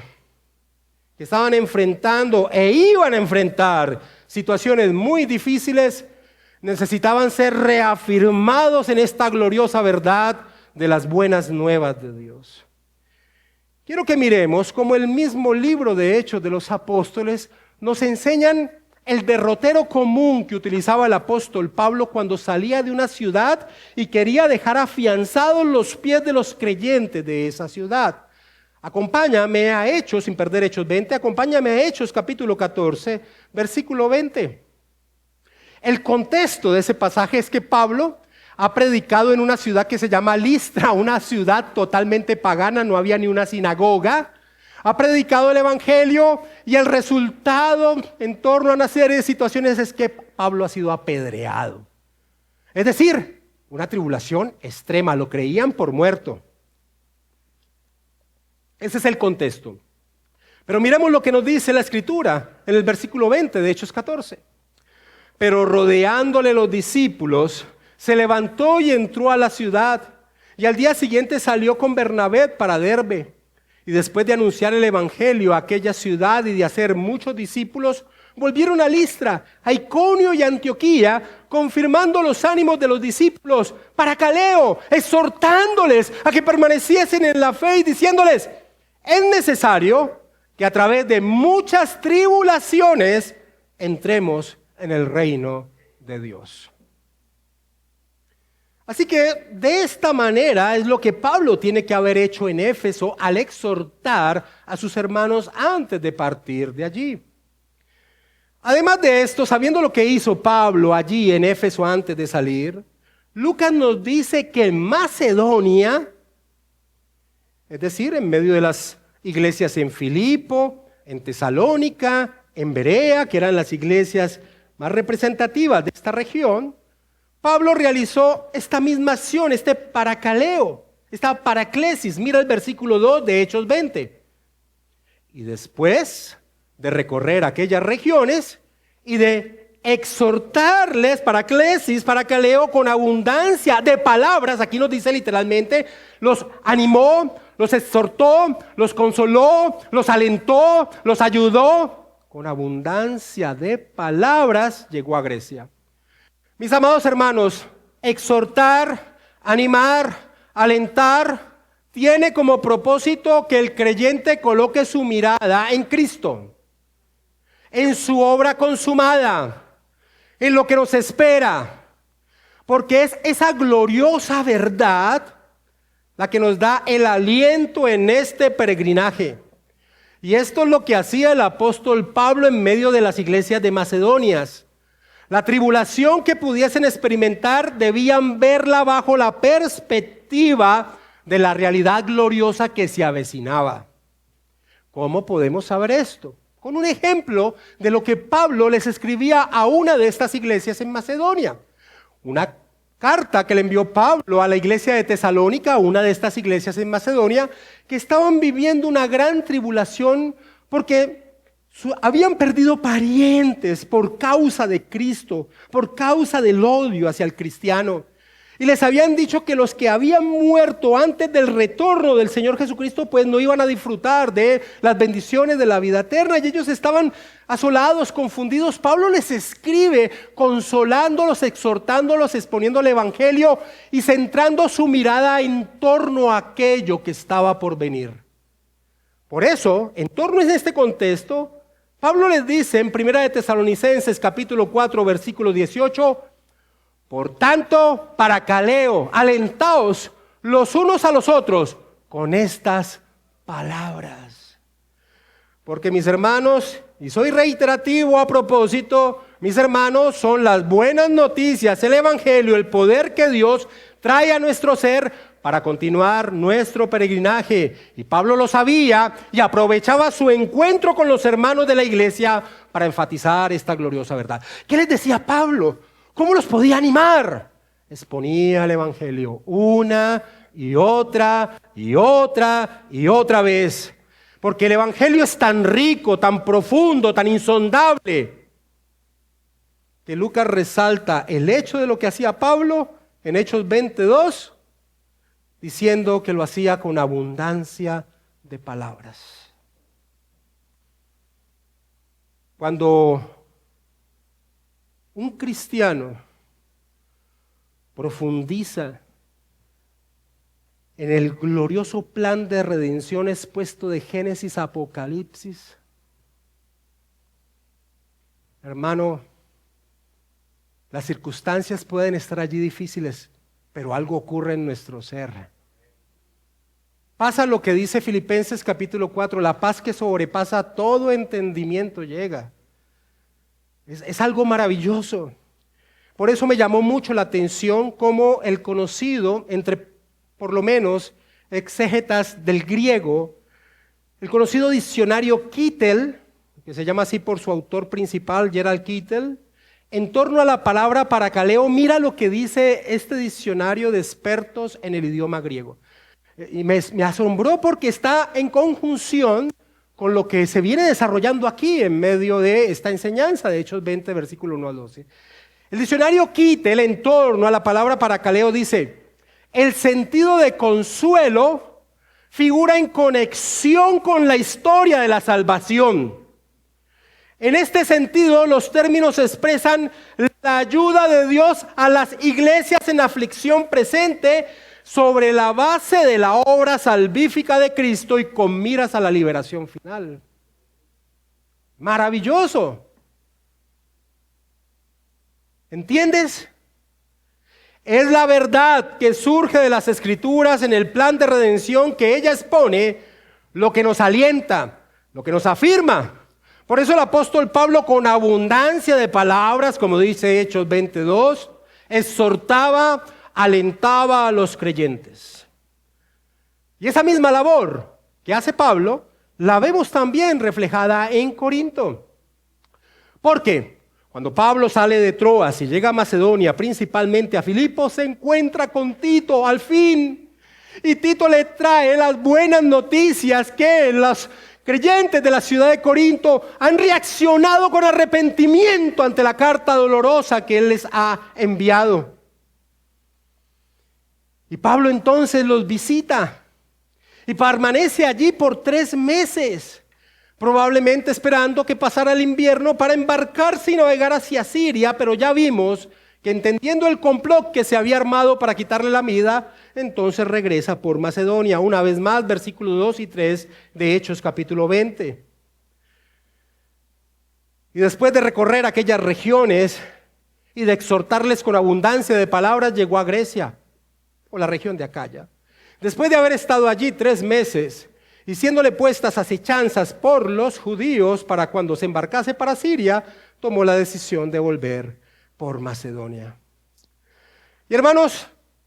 que estaban enfrentando e iban a enfrentar situaciones muy difíciles, necesitaban ser reafirmados en esta gloriosa verdad de las buenas nuevas de Dios. Quiero que miremos cómo el mismo libro de Hechos de los Apóstoles nos enseñan el derrotero común que utilizaba el apóstol Pablo cuando salía de una ciudad y quería dejar afianzados los pies de los creyentes de esa ciudad. Acompáñame a Hechos, sin perder Hechos 20, acompáñame a Hechos capítulo 14, versículo 20. El contexto de ese pasaje es que Pablo ha predicado en una ciudad que se llama Listra, una ciudad totalmente pagana, no había ni una sinagoga. Ha predicado el evangelio y el resultado en torno a una serie de situaciones es que Pablo ha sido apedreado. Es decir, una tribulación extrema, lo creían por muerto. Ese es el contexto. Pero miremos lo que nos dice la Escritura en el versículo 20 de Hechos 14. Pero rodeándole los discípulos, se levantó y entró a la ciudad, y al día siguiente salió con Bernabé para Derbe. Y después de anunciar el evangelio a aquella ciudad y de hacer muchos discípulos, volvieron a Listra, a Iconio y a Antioquía, confirmando los ánimos de los discípulos, paracaleo, exhortándoles a que permaneciesen en la fe y diciéndoles, es necesario que a través de muchas tribulaciones entremos en el reino de Dios. Así que de esta manera es lo que Pablo tiene que haber hecho en Éfeso al exhortar a sus hermanos antes de partir de allí. Además de esto, sabiendo lo que hizo Pablo allí en Éfeso antes de salir, Lucas nos dice que en Macedonia, es decir, en medio de las iglesias en Filipo, en Tesalónica, en Berea, que eran las iglesias más representativas de esta región, Pablo realizó esta misma acción, este paracaleo, esta paraclesis. Mira el versículo 2 de Hechos 20. y después de recorrer aquellas regiones y de exhortarles, paraclesis, paracaleo, con abundancia de palabras, aquí nos dice literalmente, los animó, los exhortó, los consoló, los alentó, los ayudó, con abundancia de palabras llegó a Grecia. Mis amados hermanos, exhortar, animar, alentar, tiene como propósito que el creyente coloque su mirada en Cristo, en su obra consumada, en lo que nos espera, porque es esa gloriosa verdad la que nos da el aliento en este peregrinaje. Y esto es lo que hacía el apóstol Pablo en medio de las iglesias de Macedonia. La tribulación que pudiesen experimentar debían verla bajo la perspectiva de la realidad gloriosa que se avecinaba. ¿Cómo podemos saber esto? Con un ejemplo de lo que Pablo les escribía a una de estas iglesias en Macedonia. Una carta que le envió Pablo a la iglesia de Tesalónica, una de estas iglesias en Macedonia, que estaban viviendo una gran tribulación porque habían perdido parientes por causa de Cristo, por causa del odio hacia el cristiano. Y les habían dicho que los que habían muerto antes del retorno del Señor Jesucristo, pues no iban a disfrutar de las bendiciones de la vida eterna. Y ellos estaban asolados, confundidos. Pablo les escribe consolándolos, exhortándolos, exponiendo el evangelio y centrando su mirada en torno a aquello que estaba por venir. Por eso, en torno a este contexto, Pablo les dice en 1 de Tesalonicenses capítulo 4 versículo 18: por tanto, paracaleo, alentaos los unos a los otros con estas palabras. Porque mis hermanos, y soy reiterativo a propósito, mis hermanos, son las buenas noticias, el evangelio, el poder que Dios trae a nuestro ser para continuar nuestro peregrinaje. Y Pablo lo sabía y aprovechaba su encuentro con los hermanos de la iglesia para enfatizar esta gloriosa verdad. ¿Qué les decía Pablo? ¿Cómo los podía animar? Exponía el evangelio una y otra y otra y otra vez. Porque el evangelio es tan rico, tan profundo, tan insondable, que Lucas resalta el hecho de lo que hacía Pablo en Hechos 22, diciendo que lo hacía con abundancia de palabras. Cuando un cristiano profundiza en el glorioso plan de redención expuesto de Génesis a Apocalipsis, hermano, las circunstancias pueden estar allí difíciles, pero algo ocurre en nuestro ser. Pasa lo que dice Filipenses capítulo 4, la paz que sobrepasa todo entendimiento llega. Es algo maravilloso. Por eso me llamó mucho la atención cómo el conocido, entre por lo menos exégetas del griego, el conocido diccionario Kittel, que se llama así por su autor principal, Gerald Kittel, en torno a la palabra paracaleo, mira lo que dice este diccionario de expertos en el idioma griego. Y me asombró porque está en conjunción con lo que se viene desarrollando aquí en medio de esta enseñanza de Hechos 20, versículo 1 al 12. El diccionario Kittel en torno a la palabra paracaleo dice: el sentido de consuelo figura en conexión con la historia de la salvación. En este sentido, los términos expresan la ayuda de Dios a las iglesias en aflicción presente sobre la base de la obra salvífica de Cristo y con miras a la liberación final. Maravilloso. ¿Entiendes? Es la verdad que surge de las Escrituras en el plan de redención que ella expone, lo que nos alienta, lo que nos afirma. Por eso el apóstol Pablo, con abundancia de palabras, como dice Hechos 22, exhortaba, alentaba a los creyentes. Y esa misma labor que hace Pablo, la vemos también reflejada en Corinto. ¿Por qué? Cuando Pablo sale de Troas y llega a Macedonia, principalmente a Filipos, se encuentra con Tito al fin. Y Tito le trae las buenas noticias que los creyentes de la ciudad de Corinto han reaccionado con arrepentimiento ante la carta dolorosa que Él les ha enviado. Y Pablo entonces los visita y permanece allí por 3 meses, probablemente esperando que pasara el invierno para embarcarse y navegar hacia Siria, pero ya vimos que entendiendo el complot que se había armado para quitarle la vida, entonces regresa por Macedonia. Una vez más, versículos 2 y 3 de Hechos capítulo 20. Y después de recorrer aquellas regiones y de exhortarles con abundancia de palabras, llegó a Grecia, o la región de Acaya. Después de haber estado allí 3 meses y siéndole puestas acechanzas por los judíos para cuando se embarcase para Siria, tomó la decisión de volver por Macedonia. Y hermanos,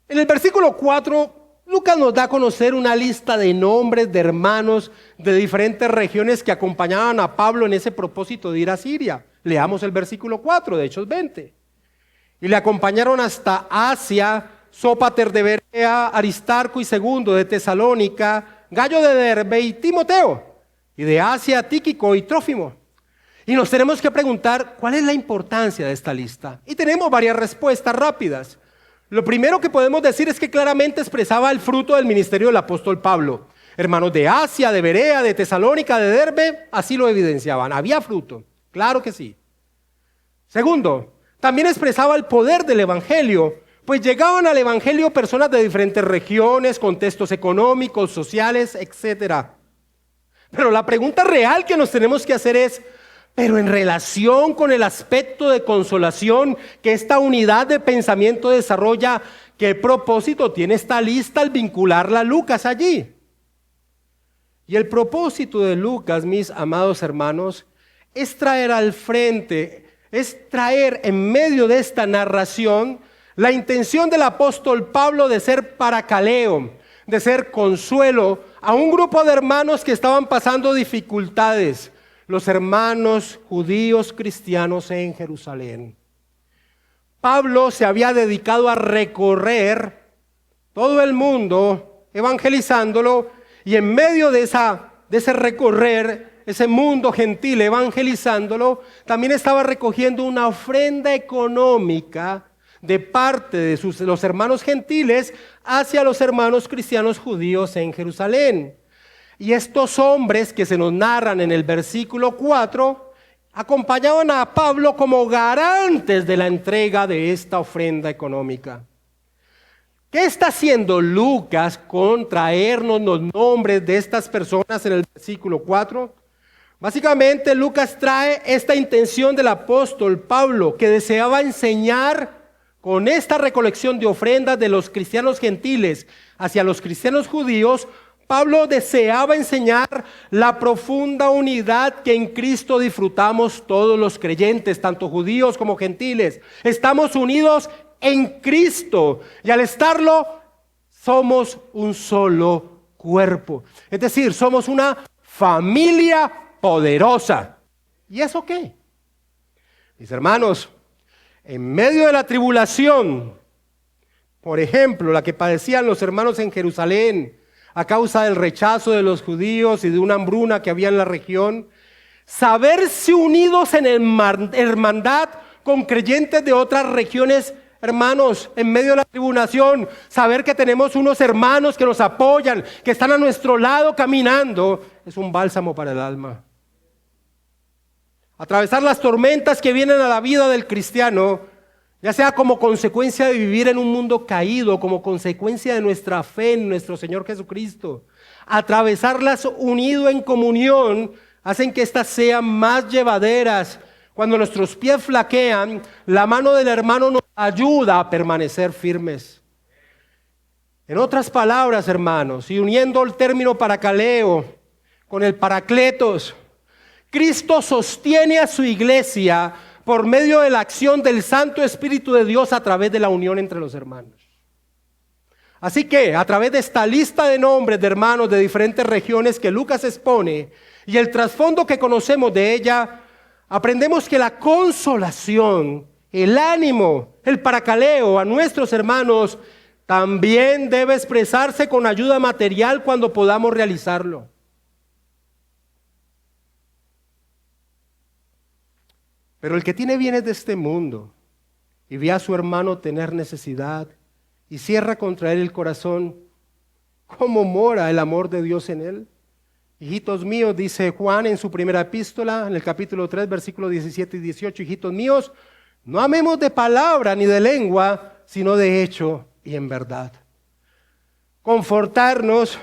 en el versículo 4, Lucas nos da a conocer una lista de nombres de hermanos de diferentes regiones que acompañaban a Pablo en ese propósito de ir a Siria. Leamos el versículo 4 de Hechos 20. Y le acompañaron hasta Asia, Sópater de Berea, Aristarco y Segundo de Tesalónica, Gallo de Derbe y Timoteo, y de Asia, Tíquico y Trófimo. Y nos tenemos que preguntar, ¿cuál es la importancia de esta lista? Y tenemos varias respuestas rápidas. Lo primero que podemos decir es que claramente expresaba el fruto del ministerio del apóstol Pablo. Hermanos de Asia, de Berea, de Tesalónica, de Derbe, así lo evidenciaban. Había fruto, claro que sí. Segundo, también expresaba el poder del evangelio, pues llegaban al evangelio personas de diferentes regiones, contextos económicos, sociales, etc. Pero la pregunta real que nos tenemos que hacer es, pero en relación con el aspecto de consolación que esta unidad de pensamiento desarrolla, ¿qué propósito tiene esta lista al vincularla a Lucas allí? Y el propósito de Lucas, mis amados hermanos, es traer al frente, es traer en medio de esta narración la intención del apóstol Pablo de ser paracaleo, de ser consuelo a un grupo de hermanos que estaban pasando dificultades, los hermanos judíos cristianos en Jerusalén. Pablo se había dedicado a recorrer todo el mundo evangelizándolo, y en medio de ese recorrer, ese mundo gentil evangelizándolo, también estaba recogiendo una ofrenda económica de parte de los hermanos gentiles hacia los hermanos cristianos judíos en Jerusalén. Y estos hombres que se nos narran en el versículo 4 acompañaban a Pablo como garantes de la entrega de esta ofrenda económica. ¿Qué está haciendo Lucas con traernos los nombres de estas personas en el versículo 4? Básicamente Lucas trae esta intención del apóstol Pablo, que deseaba enseñar con esta recolección de ofrendas de los cristianos gentiles hacia los cristianos judíos. Pablo deseaba enseñar la profunda unidad que en Cristo disfrutamos todos los creyentes, tanto judíos como gentiles. Estamos unidos en Cristo y al estarlo somos un solo cuerpo. Es decir, somos una familia poderosa. ¿Y eso qué? Mis hermanos, en medio de la tribulación, por ejemplo, la que padecían los hermanos en Jerusalén, a causa del rechazo de los judíos y de una hambruna que había en la región, saberse unidos en hermandad con creyentes de otras regiones, hermanos, en medio de la tribulación, saber que tenemos unos hermanos que nos apoyan, que están a nuestro lado caminando, es un bálsamo para el alma. Atravesar las tormentas que vienen a la vida del cristiano, ya sea como consecuencia de vivir en un mundo caído, como consecuencia de nuestra fe en nuestro Señor Jesucristo, atravesarlas unido en comunión, hacen que éstas sean más llevaderas. Cuando nuestros pies flaquean, la mano del hermano nos ayuda a permanecer firmes. En otras palabras, hermanos, y uniendo el término paracaleo con el paracletos, Cristo sostiene a su iglesia por medio de la acción del Santo Espíritu de Dios a través de la unión entre los hermanos. Así que a través de esta lista de nombres de hermanos de diferentes regiones que Lucas expone y el trasfondo que conocemos de ella, aprendemos que la consolación, el ánimo, el paracaleo a nuestros hermanos también debe expresarse con ayuda material cuando podamos realizarlo. Pero el que tiene bienes de este mundo y ve a su hermano tener necesidad y cierra contra él el corazón, ¿cómo mora el amor de Dios en él? Hijitos míos, dice Juan en su primera epístola, en el capítulo 3, versículos 17 y 18, hijitos míos, no amemos de palabra ni de lengua, sino de hecho y en verdad. Confortarnos,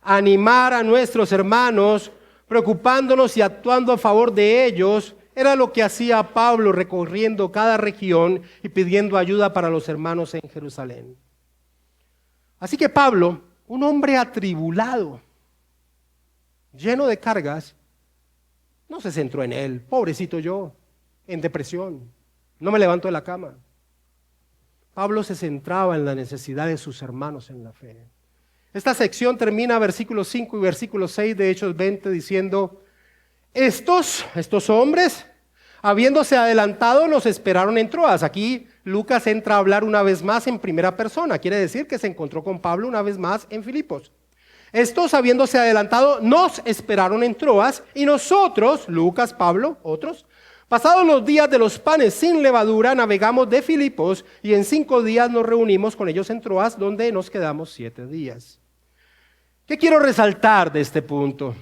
animar a nuestros hermanos, preocupándonos y actuando a favor de ellos, era lo que hacía Pablo recorriendo cada región y pidiendo ayuda para los hermanos en Jerusalén. Así que Pablo, un hombre atribulado, lleno de cargas, no se centró en él, pobrecito yo, en depresión, no me levanto de la cama. Pablo se centraba en la necesidad de sus hermanos en la fe. Esta sección termina versículo 5 y versículo 6 de Hechos 20 diciendo, estos hombres, habiéndose adelantado, nos esperaron en Troas. Aquí Lucas entra a hablar una vez más en primera persona, quiere decir que se encontró con Pablo una vez más en Filipos. Estos, habiéndose adelantado, nos esperaron en Troas y nosotros, Lucas, Pablo, otros, pasados los días de los panes sin levadura, navegamos de Filipos y en 5 días nos reunimos con ellos en Troas, donde nos quedamos 7 días. ¿Qué quiero resaltar de este punto?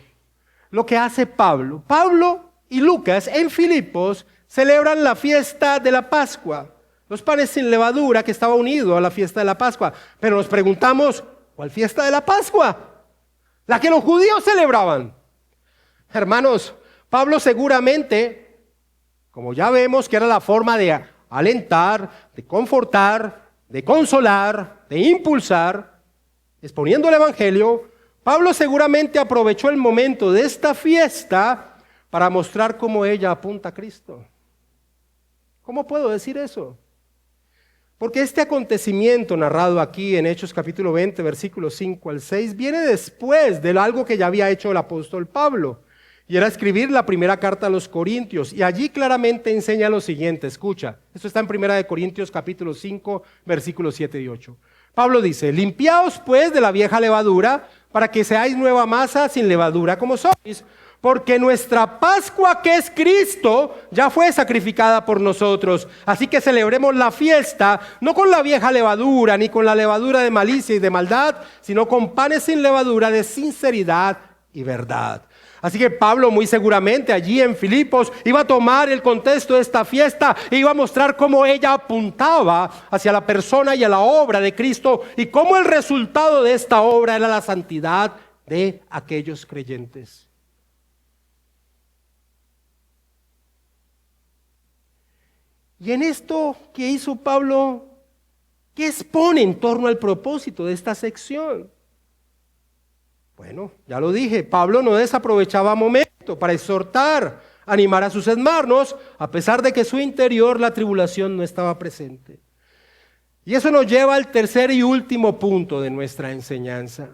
Lo que hace Pablo. Pablo y Lucas en Filipos celebran la fiesta de la Pascua, los panes sin levadura que estaba unido a la fiesta de la Pascua. Pero nos preguntamos, ¿cuál fiesta de la Pascua? La que los judíos celebraban. Hermanos, Pablo seguramente, como ya vemos que era la forma de alentar, de confortar, de consolar, de impulsar, exponiendo el evangelio, Pablo seguramente aprovechó el momento de esta fiesta para mostrar cómo ella apunta a Cristo. ¿Cómo puedo decir eso? Porque este acontecimiento narrado aquí en Hechos capítulo 20, versículos 5 al 6, viene después de algo que ya había hecho el apóstol Pablo, y era escribir la primera carta a los Corintios, y allí claramente enseña lo siguiente, escucha, esto está en primera de Corintios capítulo 5, versículos 7 y 8. Pablo dice, limpiaos pues de la vieja levadura, para que seáis nueva masa sin levadura como sois, porque nuestra Pascua, que es Cristo, ya fue sacrificada por nosotros. Así que celebremos la fiesta, no con la vieja levadura, ni con la levadura de malicia y de maldad, sino con panes sin levadura de sinceridad y verdad. Así que Pablo muy seguramente allí en Filipos iba a tomar el contexto de esta fiesta e iba a mostrar cómo ella apuntaba hacia la persona y a la obra de Cristo y cómo el resultado de esta obra era la santidad de aquellos creyentes. Y en esto que hizo Pablo, ¿qué expone en torno al propósito de esta sección? Bueno, ya lo dije, Pablo no desaprovechaba momento para exhortar, animar a sus hermanos, a pesar de que en su interior la tribulación no estaba presente. Y eso nos lleva al tercer y último punto de nuestra enseñanza.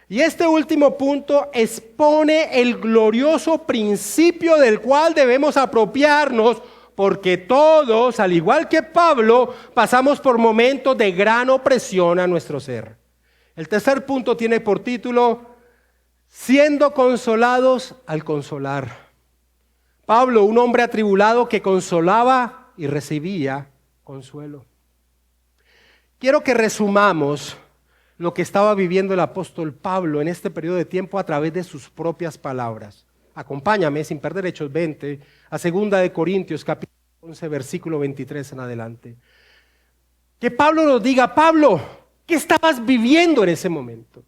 Y este último punto expone el glorioso principio del cual debemos apropiarnos, porque todos, al igual que Pablo, pasamos por momentos de gran opresión a nuestro ser. El tercer punto tiene por título, siendo consolados al consolar. Pablo, un hombre atribulado que consolaba y recibía consuelo. Quiero que resumamos lo que estaba viviendo el apóstol Pablo en este periodo de tiempo a través de sus propias palabras. Acompáñame, sin perder Hechos 20, a 2 de Corintios, capítulo 11, versículo 23 en adelante. Que Pablo nos diga, Pablo, ¿qué estabas viviendo en ese momento?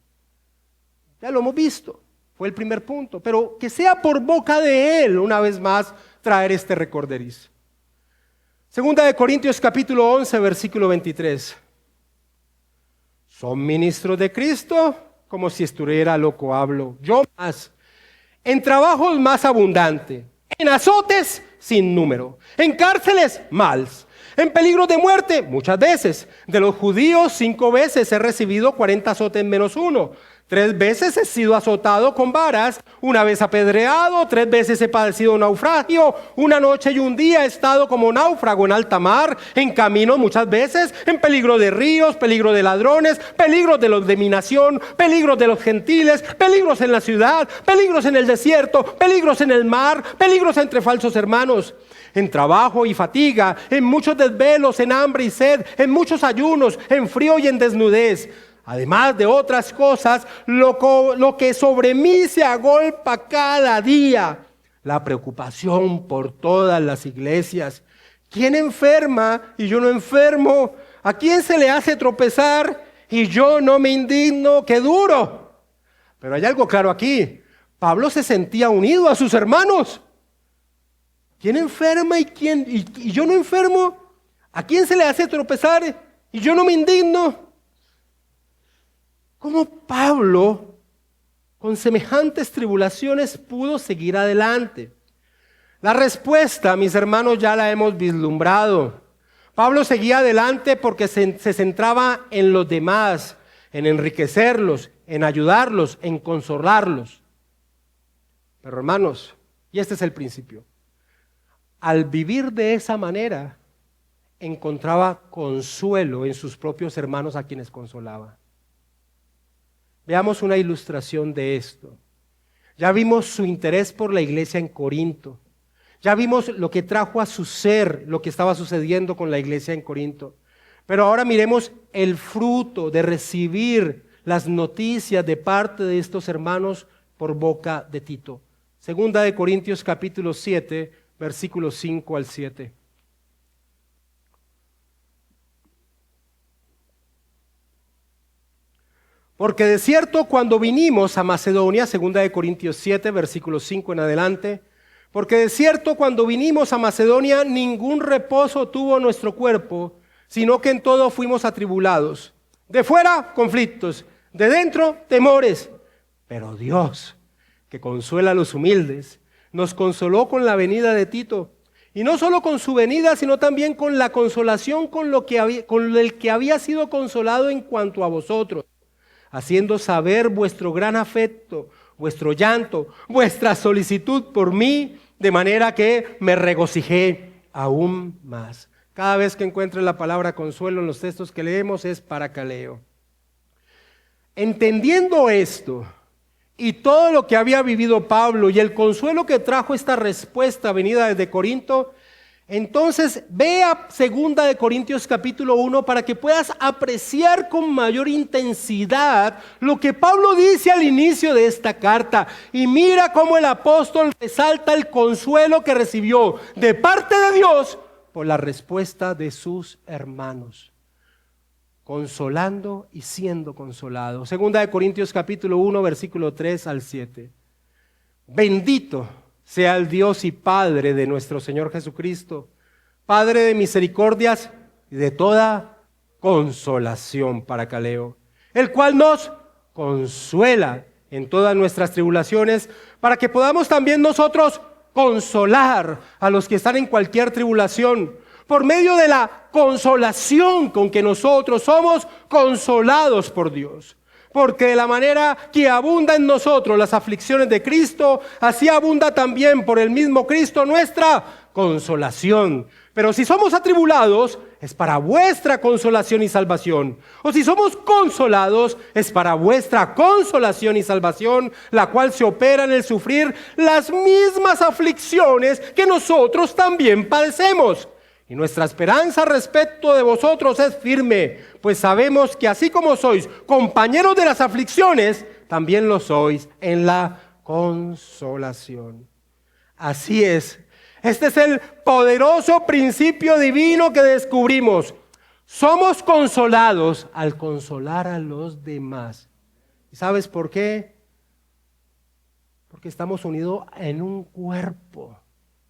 Ya lo hemos visto, fue el primer punto, pero que sea por boca de él, una vez más, traer este recorderizo. 2 de Corintios capítulo 11, versículo 23. ¿Son ministros de Cristo? Como si estuviera loco hablo. Yo más. En trabajos más abundante. En azotes sin número. En cárceles más. En peligro de muerte muchas veces. De los judíos 5 veces he recibido 40 azotes menos 1. 3 veces he sido azotado con varas, 1 vez apedreado, 3 veces he padecido naufragio, 1 noche y 1 día he estado como náufrago en alta mar, en camino muchas veces, en peligro de ríos, peligro de ladrones, peligros de los de mi nación, peligros de los gentiles, peligros en la ciudad, peligros en el desierto, peligros en el mar, peligros entre falsos hermanos, en trabajo y fatiga, en muchos desvelos, en hambre y sed, en muchos ayunos, en frío y en desnudez. Además de otras cosas, lo que sobre mí se agolpa cada día, la preocupación por todas las iglesias. ¿Quién enferma y yo no enfermo? ¿A quién se le hace tropezar y yo no me indigno? ¡Qué duro! Pero hay algo claro aquí. Pablo se sentía unido a sus hermanos. ¿Quién enferma y yo no enfermo? ¿A quién se le hace tropezar y yo no me indigno? ¿Cómo Pablo, con semejantes tribulaciones, pudo seguir adelante? La respuesta, mis hermanos, ya la hemos vislumbrado. Pablo seguía adelante porque se centraba en los demás, en enriquecerlos, en ayudarlos, en consolarlos. Pero hermanos, y este es el principio, al vivir de esa manera, encontraba consuelo en sus propios hermanos a quienes consolaba. Veamos una ilustración de esto. Ya vimos su interés por la iglesia en Corinto. Ya vimos lo que trajo a su ser, lo que estaba sucediendo con la iglesia en Corinto. Pero ahora miremos el fruto de recibir las noticias de parte de estos hermanos por boca de Tito. Segunda de Corintios capítulo 7, versículos 5 al 7. Porque de cierto cuando vinimos a Macedonia, segunda de Corintios 7, versículos 5 en adelante, porque de cierto cuando vinimos a Macedonia ningún reposo tuvo nuestro cuerpo, sino que en todo fuimos atribulados. De fuera, conflictos, de dentro, temores. Pero Dios, que consuela a los humildes, nos consoló con la venida de Tito, y no solo con su venida, sino también con la consolación con el que había sido consolado en cuanto a vosotros, haciendo saber vuestro gran afecto, vuestro llanto, vuestra solicitud por mí, de manera que me regocijé aún más. Cada vez que encuentre la palabra consuelo en los textos que leemos es paracaleo. Entendiendo esto y todo lo que había vivido Pablo y el consuelo que trajo esta respuesta venida desde Corinto, entonces ve a 2 de Corintios capítulo 1 para que puedas apreciar con mayor intensidad lo que Pablo dice al inicio de esta carta. Y mira cómo el apóstol resalta el consuelo que recibió de parte de Dios por la respuesta de sus hermanos, consolando y siendo consolado. 2 de Corintios capítulo 1 versículo 3 al 7. Bendito sea el Dios y Padre de nuestro Señor Jesucristo, Padre de misericordias y de toda consolación, paracaleo, el cual nos consuela en todas nuestras tribulaciones, para que podamos también nosotros consolar a los que están en cualquier tribulación, por medio de la consolación con que nosotros somos consolados por Dios. Porque de la manera que abunda en nosotros las aflicciones de Cristo, así abunda también por el mismo Cristo nuestra consolación. Pero si somos atribulados, es para vuestra consolación y salvación. O si somos consolados, es para vuestra consolación y salvación, la cual se opera en el sufrir las mismas aflicciones que nosotros también padecemos. Y nuestra esperanza respecto de vosotros es firme, pues sabemos que así como sois compañeros de las aflicciones, también lo sois en la consolación. Así es. Este es el poderoso principio divino que descubrimos. Somos consolados al consolar a los demás. ¿Y sabes por qué? Porque estamos unidos en un cuerpo,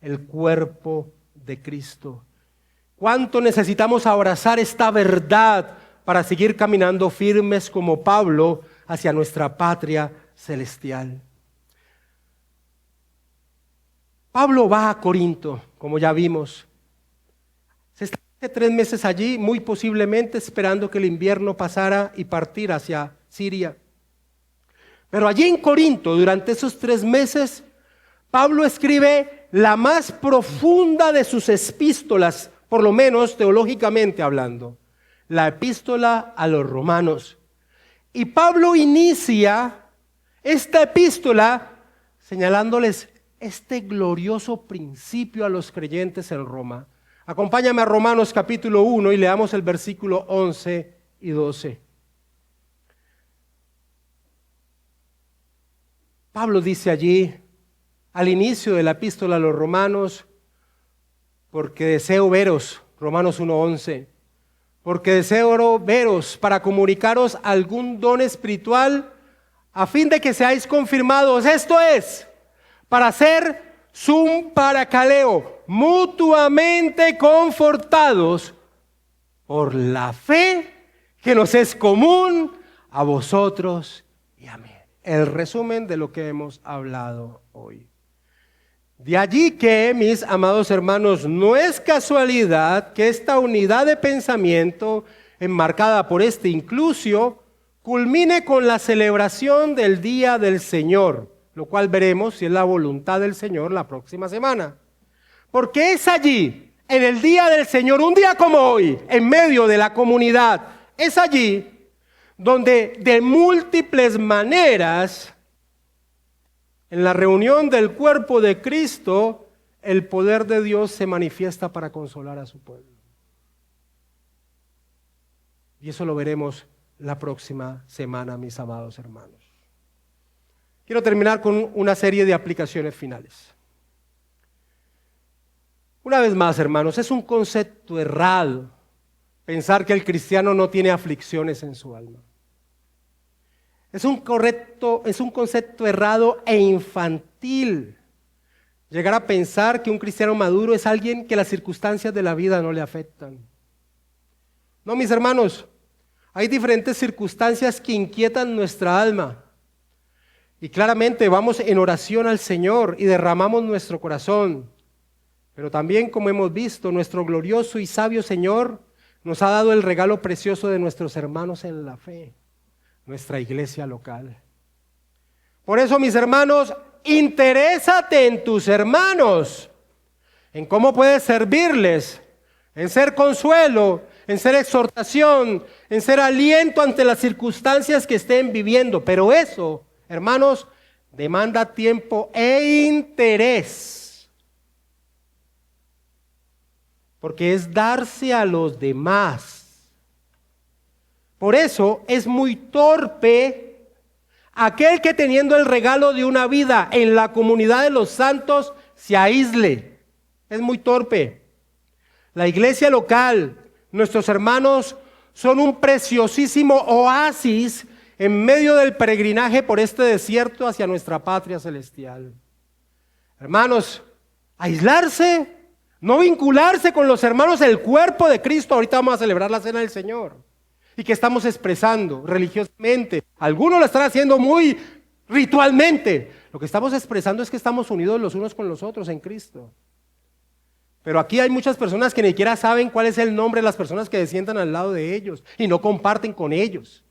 el cuerpo de Cristo. ¿Cuánto necesitamos abrazar esta verdad para seguir caminando firmes como Pablo hacia nuestra patria celestial? Pablo va a Corinto, como ya vimos. Se está 3 meses allí, muy posiblemente esperando que el invierno pasara y partir hacia Siria. Pero allí en Corinto, durante esos 3 meses, Pablo escribe la más profunda de sus epístolas, por lo menos teológicamente hablando, la epístola a los romanos. Y Pablo inicia esta epístola señalándoles este glorioso principio a los creyentes en Roma. Acompáñame a Romanos capítulo 1 y leamos el versículo 11 y 12. Pablo dice allí, al inicio de la epístola a los romanos, porque deseo veros, Romanos 1:11, porque deseo veros para comunicaros algún don espiritual a fin de que seáis confirmados. Esto es, para ser sum paracaleo, mutuamente confortados por la fe que nos es común a vosotros y a mí. El resumen de lo que hemos hablado hoy. De allí que, mis amados hermanos, no es casualidad que esta unidad de pensamiento, enmarcada por este inclusio, culmine con la celebración del Día del Señor, lo cual veremos si es la voluntad del Señor la próxima semana. Porque es allí, en el Día del Señor, un día como hoy, en medio de la comunidad, es allí donde de múltiples maneras, en la reunión del cuerpo de Cristo, el poder de Dios se manifiesta para consolar a su pueblo. Y eso lo veremos la próxima semana, mis amados hermanos. Quiero terminar con una serie de aplicaciones finales. Una vez más, hermanos, es un concepto errado pensar que el cristiano no tiene aflicciones en su alma. Es un concepto errado e infantil llegar a pensar que un cristiano maduro es alguien que las circunstancias de la vida no le afectan. No, mis hermanos, hay diferentes circunstancias que inquietan nuestra alma. Y claramente vamos en oración al Señor y derramamos nuestro corazón. Pero también, como hemos visto, nuestro glorioso y sabio Señor nos ha dado el regalo precioso de nuestros hermanos en la fe, nuestra iglesia local. Por eso, mis hermanos, interésate en tus hermanos, en cómo puedes servirles, en ser consuelo, en ser exhortación, en ser aliento ante las circunstancias que estén viviendo. Pero eso, hermanos, demanda tiempo e interés, porque es darse a los demás. Por eso es muy torpe aquel que, teniendo el regalo de una vida en la comunidad de los santos, se aísle. Es muy torpe. La iglesia local, nuestros hermanos, son un preciosísimo oasis en medio del peregrinaje por este desierto hacia nuestra patria celestial. Hermanos, aislarse, no vincularse con los hermanos del cuerpo de Cristo. Ahorita vamos a celebrar la cena del Señor. ¿Y qué estamos expresando religiosamente? Algunos lo están haciendo muy ritualmente. Lo que estamos expresando es que estamos unidos los unos con los otros en Cristo. Pero aquí hay muchas personas que ni siquiera saben cuál es el nombre de las personas que se sientan al lado de ellos y no comparten con ellos.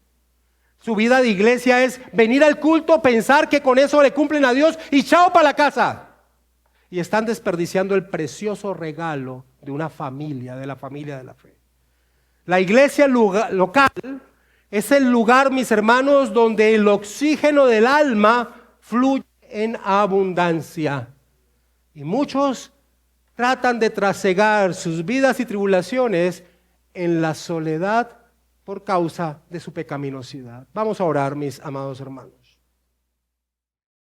Su vida de iglesia es venir al culto, pensar que con eso le cumplen a Dios y chao para la casa. Y están desperdiciando el precioso regalo de una familia, de la familia de la fe. La iglesia local es el lugar, mis hermanos, donde el oxígeno del alma fluye en abundancia. Y muchos tratan de trasegar sus vidas y tribulaciones en la soledad por causa de su pecaminosidad. Vamos a orar, mis amados hermanos.